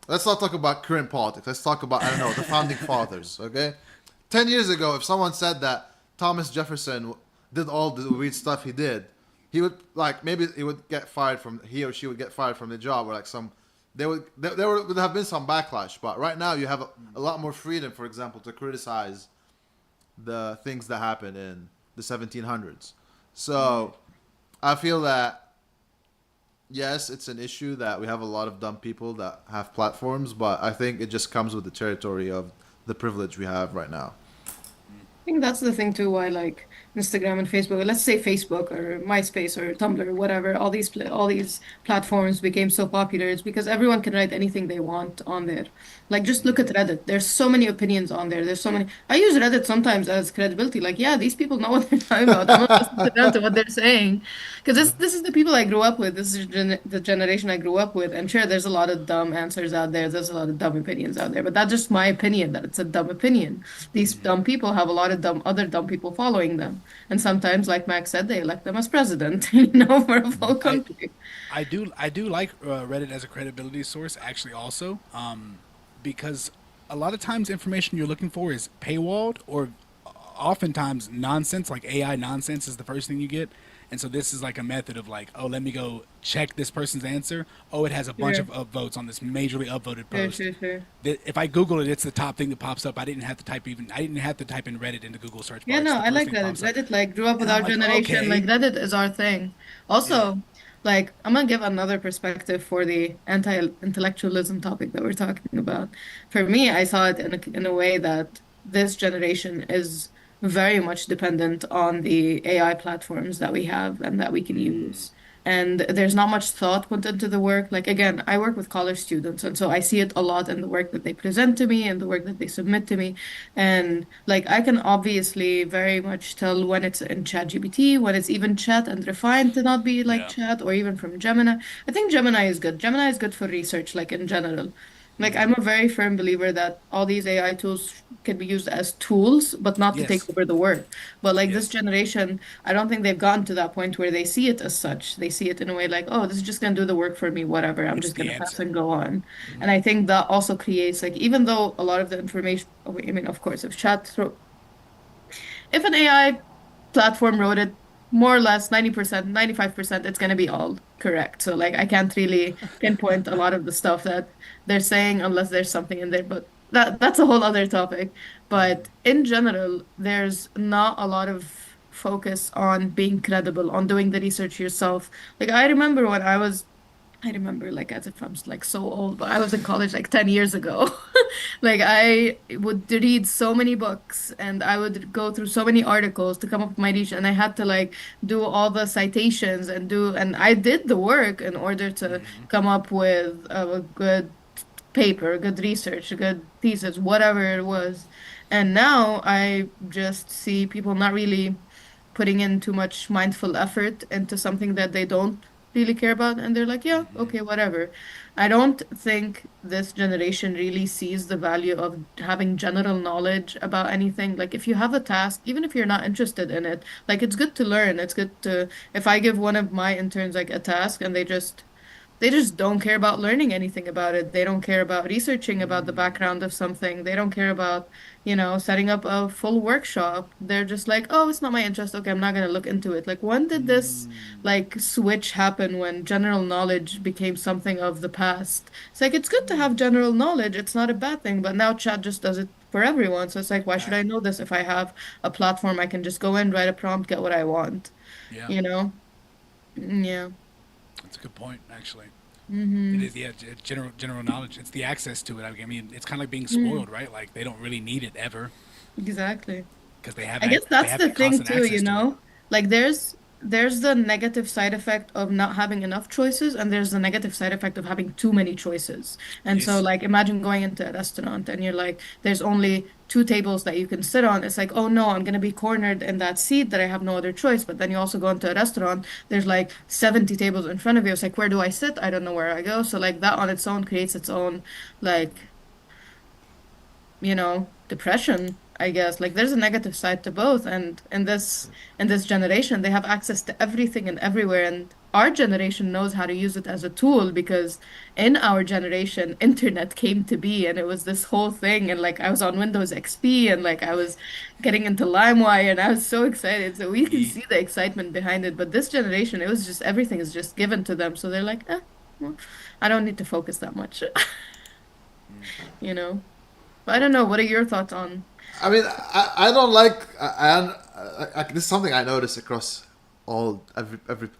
let's not talk about current politics, let's talk about, I don't know, the founding fathers, okay? 10 years ago, if someone said that Thomas Jefferson did all the weird stuff he did, he would, like, maybe he or she would get fired from the job, or like there would have been some backlash. But right now, you have a lot more freedom, for example, to criticize the things that happened in the 1700s. So I feel that yes, it's an issue that we have a lot of dumb people that have platforms, but I think it just comes with the territory of the privilege we have right now. Think that's the thing too, why like Instagram and Facebook, let's say Facebook or MySpace or Tumblr or whatever, all these platforms became so popular. It's because everyone can write anything they want on there. Like just look at Reddit. There's so many opinions on there. There's so many. I use Reddit sometimes as credibility. Like, yeah, these people know what they're talking about. I'm gonna listen to them to what they're saying. Because this is the people I grew up with. This is the generation I grew up with. And sure, there's a lot of dumb answers out there. There's a lot of dumb opinions out there. But that's just my opinion, that it's a dumb opinion. These dumb people have a lot of other dumb people following them. And sometimes, like Max said, they elect them as president, for a full I country. I do like Reddit as a credibility source actually also, because a lot of times information you're looking for is paywalled or oftentimes nonsense, like AI nonsense is the first thing you get. And so this is like a method of like, oh, let me go check this person's answer. Oh, it has a bunch Sure, of upvotes on this majorly upvoted sure, post. sure, sure. If I Google it, it's the top thing that pops up. I didn't have to type in Reddit into Google search bar. Yeah, It's no, the I first like thing that Reddit. pops up. Reddit like grew up with And I'm our like, generation. Like okay, Reddit is our thing. yeah. Also, like I'm gonna give another perspective for the anti-intellectualism topic that we're talking about. For me, I saw it in a way that this generation is very much dependent on the AI platforms that we have and that we can use. And there's not much thought put into the work. Like again, I work with college students, and so I see it a lot in the work that they present to me and the work that they submit to me. And like I can obviously very much tell when it's in ChatGPT, when it's even chat and refined to not be like Yeah. chat, or even from Gemini. I think Gemini is good. Gemini is good for research, like in general. Like I'm a very firm believer that all these AI tools can be used as tools, but not to take Yes. over the work. But like this Yes. generation, I don't think they've gotten to that point where they see it as such. They see it in a way like, oh, this is just gonna do the work for me, whatever. I'm It's just the gonna pass answer. and go on. And I think that also creates like, even though a lot of the information, oh, I mean, of course, if an AI platform wrote it more or less 90%, 95%, it's going to be all correct. So like I can't really pinpoint a lot of the stuff that they're saying unless there's something in there, but that's a whole other topic. But in general, there's not a lot of focus on being credible, on doing the research yourself. Like I remember like as if I'm like so old, but I was in college like 10 years ago. Like I would read so many books and I would go through so many articles to come up with my research, and I had to like do all the citations and I did the work in order to come up with a good paper, a good research, a good thesis, whatever it was. And now I just see people not really putting in too much mindful effort into something that they don't really care about, and they're like, yeah, Hmm. okay, whatever. I don't think this generation really sees the value of having general knowledge about anything. Like, if you have a task, even if you're not interested in it, like, it's good to learn. It's good to, if I give one of my interns like a task and they just don't care about learning anything about it. They don't care about researching about the background of something. They don't care about, setting up a full workshop. They're just like, oh, it's not my interest. Okay, I'm not gonna look into it. Like, when did this like switch happen when general knowledge became something of the past? It's like it's good to have general knowledge. It's not a bad thing, but now chat just does it for everyone. So it's like, why should I, I know this if I have a platform I can just go in, write a prompt, get what I want, yeah, you know? Yeah. that's a good point, actually. It Mm-hmm. is, yeah, general knowledge. It's the access to it. I mean, it's kind of like being Mm. spoiled, right? Like they don't really need it ever Exactly. because I guess they that's have the thing constant too, access to it. Like there's the negative side effect of not having enough choices, and there's the negative side effect of having too many choices. And so It's like imagine going into a restaurant and you're like, there's only two tables that you can sit on. It's like, oh no, I'm gonna be cornered in that seat that I have no other choice. But then you also go into a restaurant, there's like 70 tables in front of you. It's like, where do I sit? I don't know where I go. So like that on its own creates its own like depression, I guess. Like there's a negative side to both. And in this generation, they have access to everything and everywhere. And our generation knows how to use it as a tool because in our generation, internet came to be and it was this whole thing. And like I was on Windows XP and like I was getting into LimeWire and I was so excited. So we can ye see the excitement behind it. But this generation, it was just everything is just given to them. So they're like, well, I don't need to focus that much, mm, you know? But I don't know. What are your thoughts on? I mean, I don't like. This is something I notice across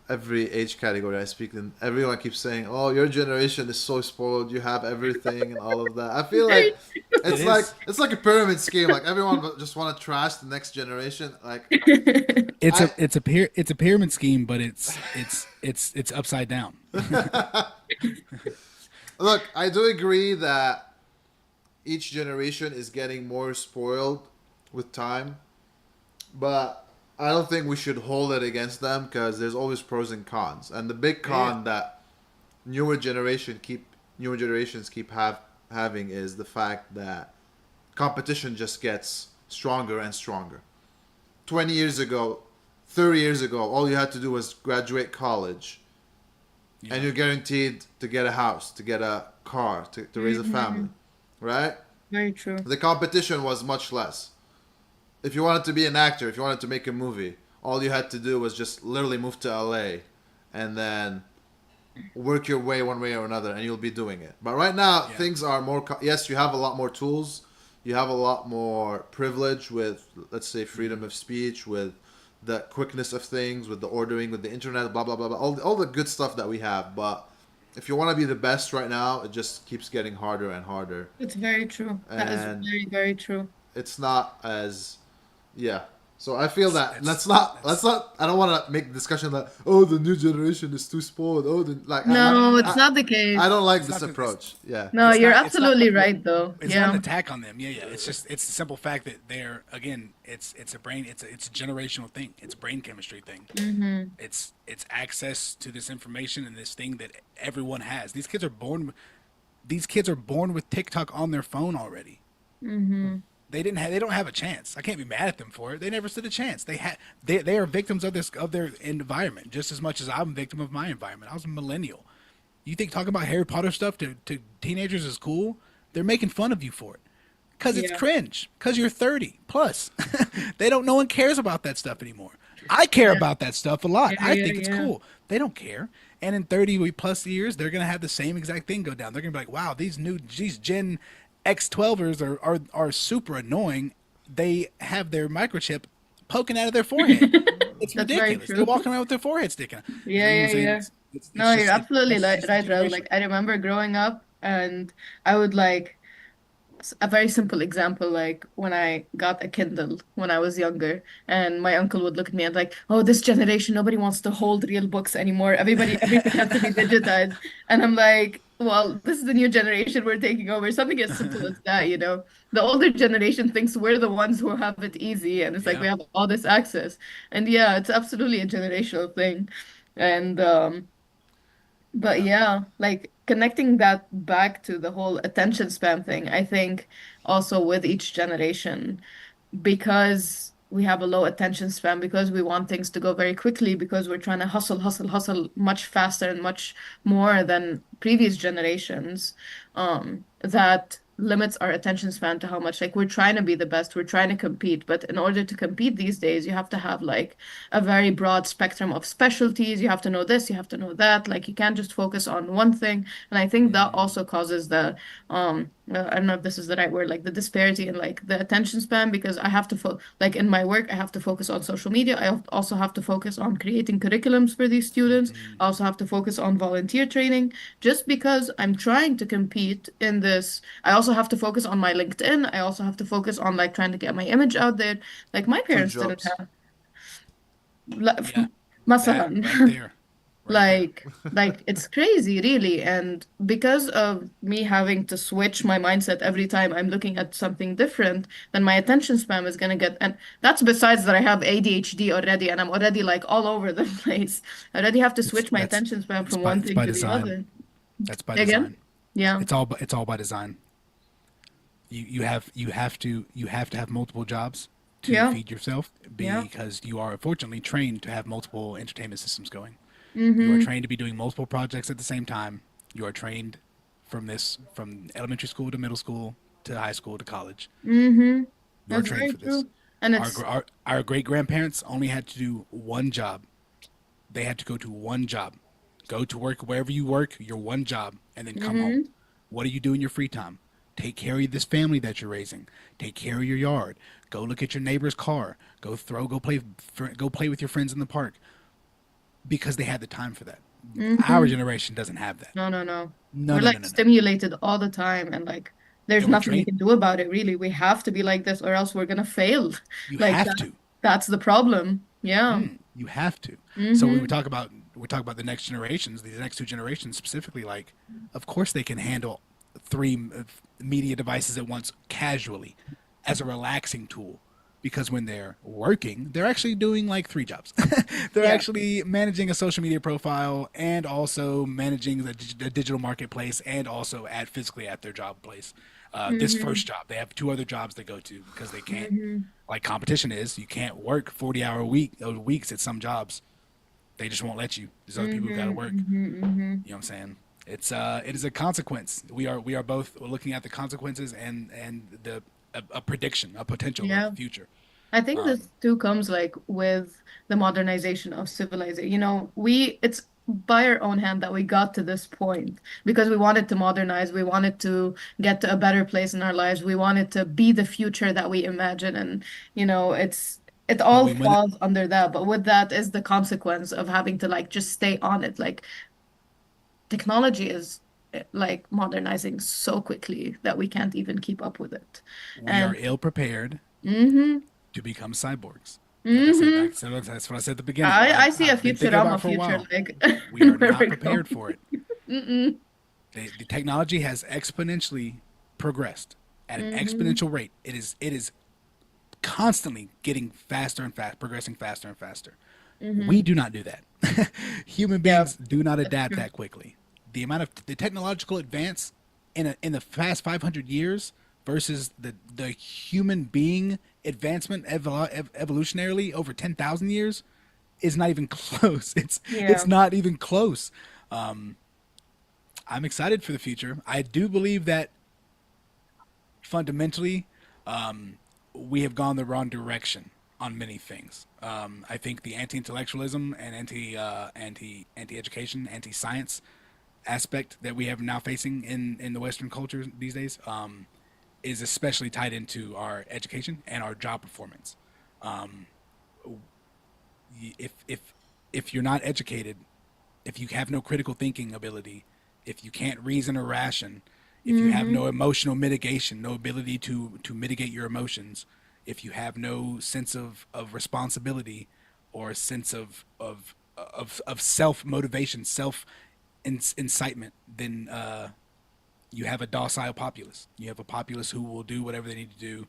every age category I speak in. Everyone keeps saying, "Oh, your generation is so spoiled. You have everything and all of that." I feel Very it is. it's like a pyramid scheme. Like everyone just want to trash the next generation. Like true. I It's a pyramid scheme, but it's upside down. look. I do agree that each generation is getting more spoiled with time, but I don't think we should hold it against them because there's always pros and cons. And the big Yeah, con that newer generations keep having is the fact that competition just gets stronger and stronger. 20 years ago, 30 years ago, all you had to do was graduate college and yeah, you're guaranteed to get a house, to get a car, to raise a family, Hmm. right? Very true. The competition was much less. If you wanted to be an actor, if you wanted to make a movie, all you had to do was just literally move to LA and then work your way one way or another and you'll be doing it. But right now, yeah. things are more. Yes, you have a lot more tools. You have a lot more privilege with, let's say, freedom Hmm. of speech, with the quickness of things, with the ordering, with the internet, blah, blah, blah, blah. All the good stuff that we have. But if you want to be the best right now, it just keeps getting harder and harder. It's very true. That is And very, very true. it's not as yeah. So I feel that It's let's that's not I don't want to make the discussion that oh the new generation is too spoiled. Oh the like no, no, No, no, it's no. not the I case. don't like It's this not that it's approach. Yeah. No, you're it's not absolutely right, though. it's not an Yeah. attack on them. Yeah, yeah. It's the simple fact that they're again, it's a brain, it's a generational thing. It's a brain chemistry thing. Hmm. It's access to this information and this thing that everyone has. These kids are born with TikTok on their phone already. Hmm. They don't have a chance. I can't be mad at them for it. They never stood a chance. They are victims of their environment just as much as I'm a victim of my environment. I was a millennial. You think talking about Harry Potter stuff to teenagers is cool? They're making fun of you for it. Cause it's Yeah. cringe. Cause you're 30 plus. They don't. No one cares about that stuff anymore. I care Yeah. about that stuff a lot. Yeah. I Yeah. think it's Yeah. cool. They don't care. And in 30 plus years, they're gonna have the same exact thing go down. They're gonna be like, wow, these Gen X12ers are super annoying. They have their microchip poking out of their forehead. It's That's very ridiculous. They're true. walking around with their forehead sticking out. You Yeah. know what I'm Yeah. saying? Yeah. It's No, you're just absolutely that's just the right, Raul. Like generation. I remember growing up, and I would like a very simple example, like when I got a Kindle when I was younger, and my uncle would look at me and like, "Oh, this generation, nobody wants to hold real books anymore. Everything has to be digitized." And I'm like, "Well, this is the new generation we're taking over." Something as simple as that. The older generation thinks we're the ones who have it easy, and it's like we Yeah. have all this access. And yeah, it's absolutely a generational thing. And But Yeah. yeah, like connecting that back to the whole attention span thing, I think also with each generation, because we have a low attention span, because we want things to go very quickly, because we're trying to hustle, hustle, hustle much faster and much more than previous generations, that limits our attention span to how much like we're trying to be the best, we're trying to compete. But in order to compete these days, you have to have like a very broad spectrum of specialties. You have to know this, you have to know that. Like you can't just focus on one thing. And I think that Mm, also causes the I don't know if this is the right word, like the disparity in like the attention span, because I have to like in my work, I have to focus on social media. Also have to focus on creating curriculums for these students. mhm. I also have to focus on volunteer training. Just because I'm trying to compete in this, I also have to focus on my LinkedIn. I also have to focus on like trying to get my image out there. Like my Two parents didn't jobs. have like, Yeah, that right مثلا there, right there. like it's crazy, really. And because of me having to switch my mindset every time I'm looking at something different, then my attention span is gonna get, and that's besides that I have ADHD already, and I'm already like all over the place. I already have to It's switch my attention span from one it's thing by to the design. other. That's by Again? design. Yeah. It's all by design. You have to have multiple jobs to Yeah. feed yourself Yeah. because you are unfortunately trained to have multiple entertainment systems going. You are Mm-hmm. trained to be doing multiple projects at the same time. You are trained from elementary school to middle school to high school to college. Mm-hmm. You are That's trained very for this. true. And it's Our great grandparents only had to do one job. They had to go to one job, go to work wherever you work, your one job, and then come home. mm-hmm. What do you do in your free time? Take care of this family that you're raising. Take care of your yard. Go look at your neighbor's car. Go play with your friends in the park because they had the time for that. Our Mm-hmm. generation doesn't have that. No, no, no. No, We're no, no, like no, no. stimulated all the time, and like there's And we're nothing we trained. can do about it, really. We have to be like this or else we're gonna fail. You Like have that to. that's the problem. Yeah. You have to. So when Mm-hmm. we talk about the next generations, these next two generations specifically, like, of course they can handle three media devices at once casually as a relaxing tool. Because when they're working, they're actually doing like three jobs. They're Yeah. actually managing a social media profile and also managing the digital marketplace and also at physically at their job place. This Mm-hmm. first job, they have two other jobs they go to because they can't, Mm-hmm. like competition is, you can't work 40-hour weeks at some jobs. They just won't let you. There's other people who got to Mm-hmm. work. Mm-hmm. Mm-hmm. You know what I'm saying? It is a consequence. We are both looking at the consequences and a prediction, a potential of Yeah. the future. I think Um, this too comes like with the modernization of civilization. It's by our own hand that we got to this point because we wanted to modernize, we wanted to get to a better place in our lives, we wanted to be the future that we imagine, and it but all we went falls under that. But with that is the consequence of having to like just stay on it. Like technology is like modernizing so quickly that we can't even keep up with it. we are And ill prepared mm-hmm, to become cyborgs. mm-hmm. That's what I said at the beginning. I see a I've been thinking about Futurama it for a future while. like We are where not we're going. prepared for it. Mm-mm. The technology has exponentially progressed at an Mm-hmm. exponential rate. It is constantly getting faster and fast, progressing faster and faster. We Mm-hmm. do not do that. Human Yeah, beings do not that's adapt true. that quickly. The amount of the technological advance in the past 500 years versus the human being advancement evolutionarily over 10,000 years is not even close. It's Yeah. not even close. I'm excited for the future. I do believe that fundamentally, we have gone the wrong direction on many things. I think the anti-intellectualism and anti-education, anti-science aspect that we have now facing in the Western culture these days is especially tied into our education and our job performance. If if you're not educated, if you have no critical thinking ability, if you can't reason or ration, if you have Mm-hmm. no emotional mitigation, no ability to mitigate your emotions, if you have no sense of responsibility or a sense of self motivation, self incitement, then you have a docile populace. You have a populace who will do whatever they need to do,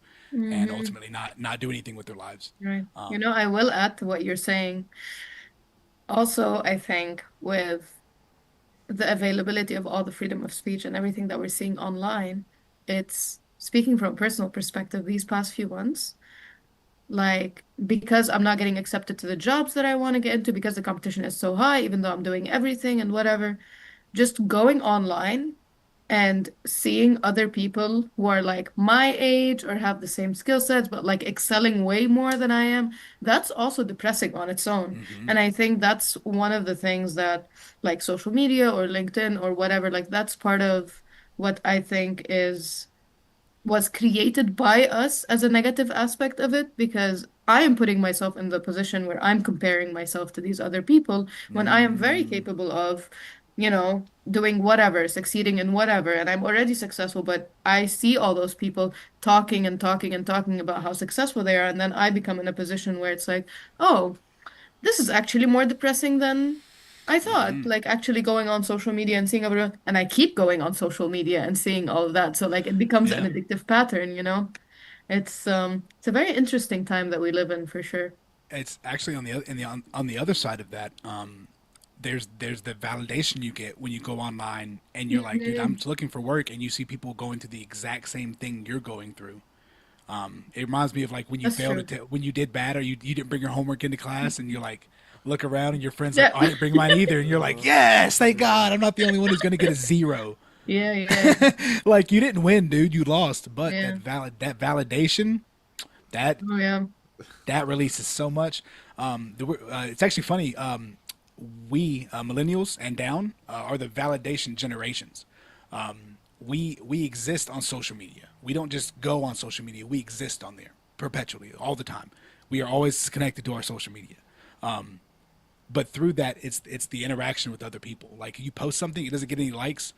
and Mm-hmm. ultimately not do anything with their lives. Right. Um, I will add to what you're saying. Also, I think with the availability of all the freedom of speech and everything that we're seeing online, it's speaking from a personal perspective these past few months, like because I'm not getting accepted to the jobs that I want to get into because the competition is so high, even though I'm doing everything and whatever, just going online and seeing other people who are like my age or have the same skill sets, but like excelling way more than I am, that's also depressing on its own. Hmm. And I think that's one of the things that, like social media or LinkedIn or whatever, like that's part of what I think is was created by us as a negative aspect of it because I am putting myself in the position where I'm comparing myself to these other people when I am very Mm, capable of, doing whatever, succeeding in whatever, and I'm already successful, but I see all those people talking and talking and talking about how successful they are, and then I become in a position where it's like, oh, this is actually more depressing than I thought. hmm. Like actually going on social media and seeing everyone, and I keep going on social media and seeing all of that. So like it becomes an Yeah. addictive pattern, you know? It's a very interesting time that we live in for sure. It's actually on the on the other side of that. There's the validation you get when you go online and you're like, dude, I'm Mhm. just looking for work, and you see people going through the exact same thing you're going through. It reminds me of like when you That's failed true. at when you did bad or you didn't bring your homework into class, and you're like, look around and your friends like, Yeah. oh, I didn't bring mine either, and you're like, yes, thank God, I'm not the only one who's gonna get a zero. Yeah, yeah, Like you didn't win, dude, you lost. But yeah. that validation that Oh yeah. that releases so much. It's actually funny. We millennials and down are the validation generations. We exist on social media. We don't just go on social media. We exist on there perpetually, all the time. We are always connected to our social media. But through that, it's the interaction with other people. Like you post something, it doesn't get any likes.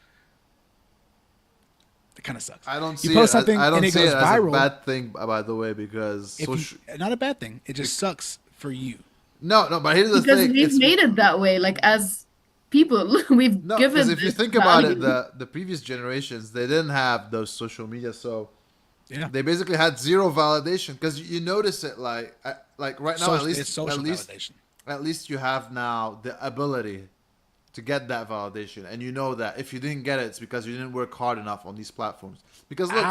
It kind of sucks. I don't You see it. post something I and don't it see it goes as a viral. bad thing, by the way, because If you social. not a bad thing, it just sucks for you. No, no. But here's the Because thing. we've It's made it that way, like as people, we've no, because given if you this think about it, value. the previous generations they didn't have those social media, so Yeah. they basically had zero validation. Because you notice it, like right now, It's social validation. at least you have now the ability to get that validation, and you know that if you didn't get it, it's because you didn't work hard enough on these platforms. Because look,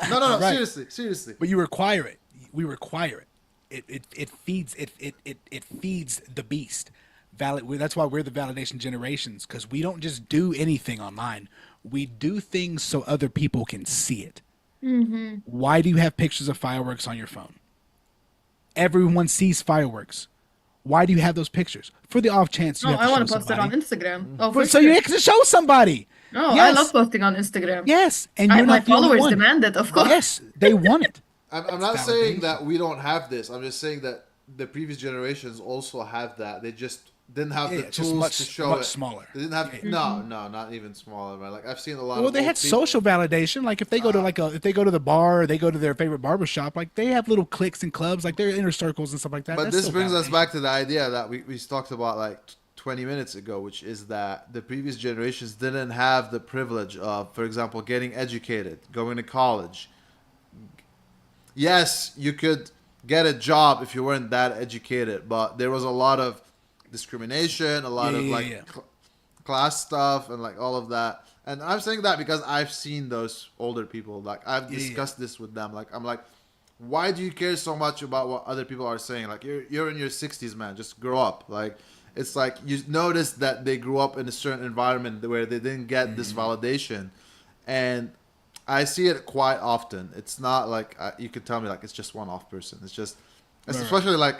no, no, Ah, no, right. seriously, seriously. But you require it. We require it. It feeds it feeds the beast. That's why we're the validation generations, because we don't just do anything online. We do things so other people can see it. Hmm. Why do you have pictures of fireworks on your phone? Everyone sees fireworks. Why do you have those pictures? For the off chance you Oh, have to I show want to post it on somebody. Instagram. Oh, For for so you sure. can show somebody. Oh, I love Yes. posting on Instagram. Yes. And I you're my not the only followers one. demand it, of course. Yes. They want it. I'm It's not saying validation. that we don't have this. I'm just saying that the previous generations also have that. They just didn't have Yeah, the it's just tools to show much it. smaller. They didn't Yeah. have no, Mhm. no, not even smaller, man. Like I've seen a lot Well, of they had old people. social validation. Like if they go to if they go to the bar, or they go to their favorite barber shop, like they have little cliques and clubs, like their inner circles and stuff like that. But That's this still brings us validation. back to the idea that we talked about like 20 minutes ago, which is that the previous generations didn't have the privilege of, for example, getting educated, going to college. Yes, you could get a job if you weren't that educated, but there was a lot of discrimination, a Yeah, lot of yeah, like yeah, class stuff, and like all of that. And I'm saying that because I've seen those older people. Like I've yeah, yeah. discussed this with them. Like I'm like, why do you care so much about what other people are saying? Like you're in your 60s, man. Just grow up. Like it's like you notice that they grew up in a certain environment where they didn't get this Mm-hmm. validation, and I see it quite often. It's not like you could tell me like it's just one off person. It's Right, right. especially like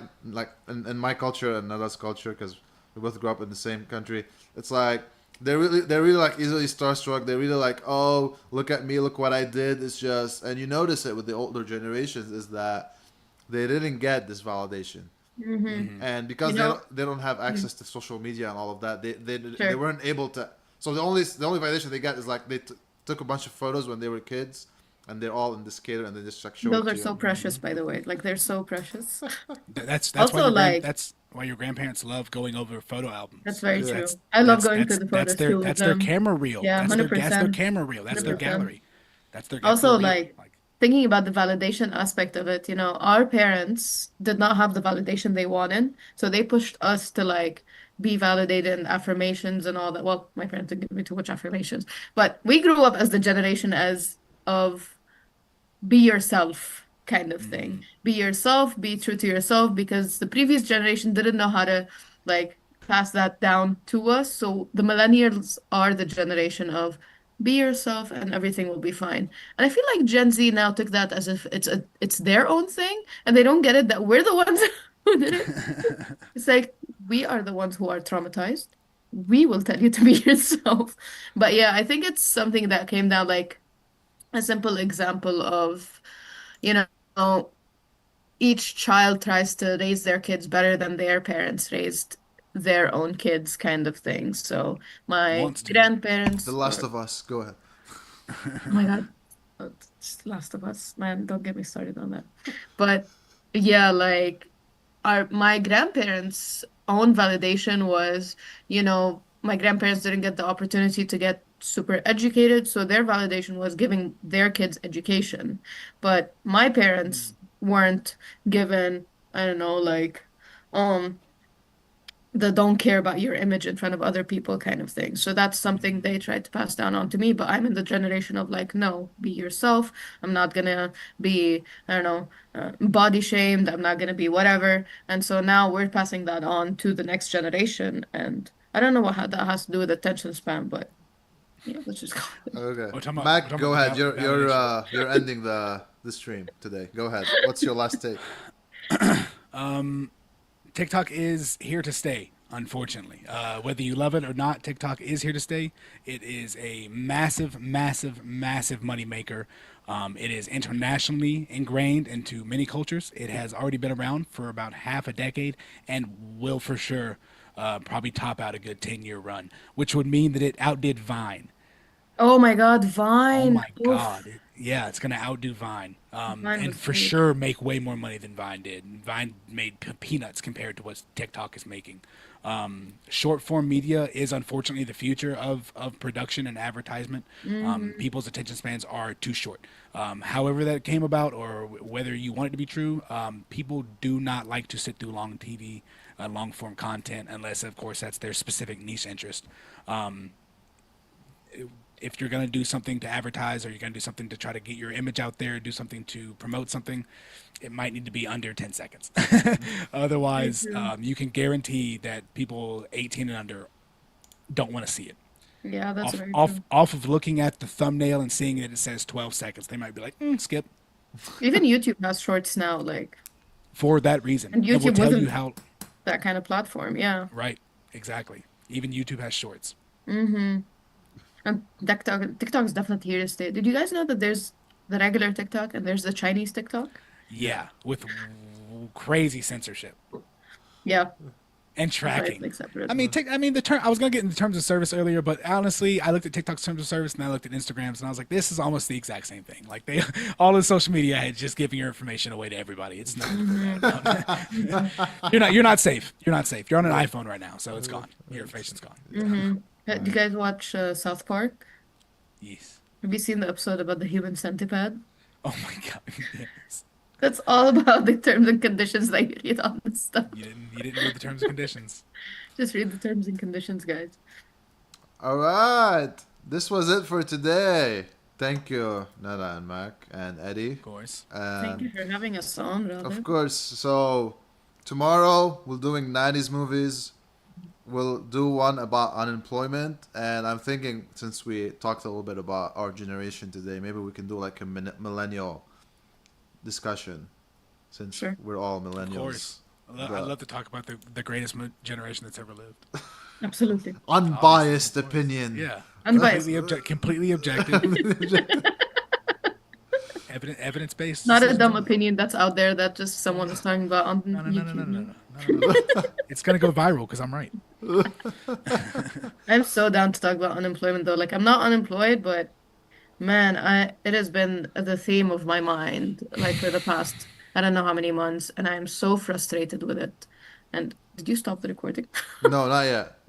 in my culture and Nada's culture because we both grew up in the same country. It's like they're really like easily starstruck. They're really like, oh, look at me, look what I did. It's just, and you notice it with the older generations is that they didn't get this validation, Hmm. Mm-hmm. and You because know, they don't have mm, access to social media and all of that, they sure. weren't able to. So the only validation they get is like they took a bunch of photos when they were kids, and they're all in the skater, and they just like show it Those to are you. so precious, by the way. Like they're so precious. That's why Also, like that's why your grandparents love going over photo that's albums, very because Yeah. true. I love going through the that's photos too with that's their them. camera reel. Yeah, That's their 100%. camera reel. That's their 100%. gallery. That's their Also, reel. like Like thinking about the validation aspect of it, our parents did not have the validation they wanted, so they pushed us to like be validated and affirmations and all that. Well, my parents didn't give me too much affirmations, but we grew up as the generation as of be yourself kind of thing. Hmm. Be yourself, be true to yourself because the previous generation didn't know how to like pass that down to us. So the millennials are the generation of be yourself and everything will be fine. And I feel like Gen Z now took that as if it's their own thing and they don't get it that we're the ones who did it. It's like we are the ones who are traumatized. We will tell you to be yourself. But yeah, I think it's something that came down like a simple example of, you know, each child tries to raise their kids better than their parents raised their own kids, kind of thing. So my Wants to. The grandparents Last were, of Us. Go ahead. oh my God, it's Last of Us, man, don't get me started on that. But yeah, like my grandparents' own validation was, my grandparents didn't get the opportunity to get super educated, so their validation was giving their kids education. But my parents weren't given, I don't know, like um the don't care about your image in front of other people kind of thing. So that's something they tried to pass down on to me, but I'm in the generation of like, no, be yourself. I'm not gonna be, I don't know, body shamed. I'm not gonna be whatever. And so now we're passing that on to the next generation. And I don't know what how that has to do with attention span, but yeah, let's just call it. Okay, We're Mac, talking go about ahead. the validation. You're ending the stream today. Go ahead. What's your last take? TikTok is here to stay, unfortunately. Whether you love it or not, TikTok is here to stay. It is a massive, massive, massive moneymaker. It is internationally ingrained into many cultures. It has already been around for about half a decade and will for sure probably top out a good 10-year run, which would mean that it outdid Vine. Oh my God, Oh Vine. my God. Oof, Yeah, it's gonna outdo Vine. Vine And was for great. sure make way more money than Vine did. Vine made peanuts compared to what TikTok is making. Short form media is unfortunately the future of production and advertisement. Hmm. People's attention spans are too short. However that came about, or whether you want it to be true, people do not like to sit through long TV, long form content, unless of course that's their specific niche interest. Um, if you're going to do something to advertise or you're going to do something to try to get your image out there, do something to promote something, it might need to be under 10 seconds. Very Otherwise, true. you can guarantee that people 18 and under don't want to see it. Yeah, that's Off, very off, true. off of looking at the thumbnail and seeing that it says 12 seconds, they might be like, skip Even YouTube has shorts now, like, for that reason. and It will YouTube tell you wasn't how, that kind of platform. Yeah. right, exactly. Even YouTube has shorts. Mm-hmm. And TikTok is definitely here to stay. Did you guys know that there's the regular TikTok and there's the Chinese TikTok? Yeah, with crazy censorship. Yeah, And that's why it's tracking. like separate. I mean, the term. I was gonna get into terms of service earlier, but honestly, I looked at TikTok's terms of service and I looked at Instagrams, and I was like, this is almost the exact same thing. Like they, all of social media had just giving your information away to everybody. It's nothing to worry Mm-hmm. about. Mm-hmm. You're not safe. You're not safe. You're on an iPhone right now, so it's gone. Your information's gone. Mm-hmm. All Do you right. guys watch South Park? Yes. Have you seen the episode about the human centipede? Oh my god. Yes. That's all about the terms and conditions that you read on this stuff. You didn't read the terms and conditions. Just read the terms and conditions, guys. All right. This was it for today. Thank you, Nada and Mac and Eddie. Of course. Thank you And for having us on, of rather. course, so tomorrow we're doing 90s movies. We'll do one about unemployment. And I'm thinking, since we talked a little bit about our generation today, maybe we can do like a millennial discussion since Sure. we're all Of millennials. course. I'd The love to talk about the greatest generation that's ever lived. Absolutely. Obviously, unbiased of course. opinion. Yeah. Unbiased. Completely objective. Evidence based Not a decisions dumb only. opinion that's out there that just someone is talking about on No, no, no, no, no, YouTube. no, no, No. no, no, no, no. It's gonna go viral because I'm right. I'm so down to talk about unemployment though. Like I'm not unemployed, but man, I it has been the theme of my mind like for the past I don't know how many months, and I am so frustrated with it. And did you stop the recording? No, not yet.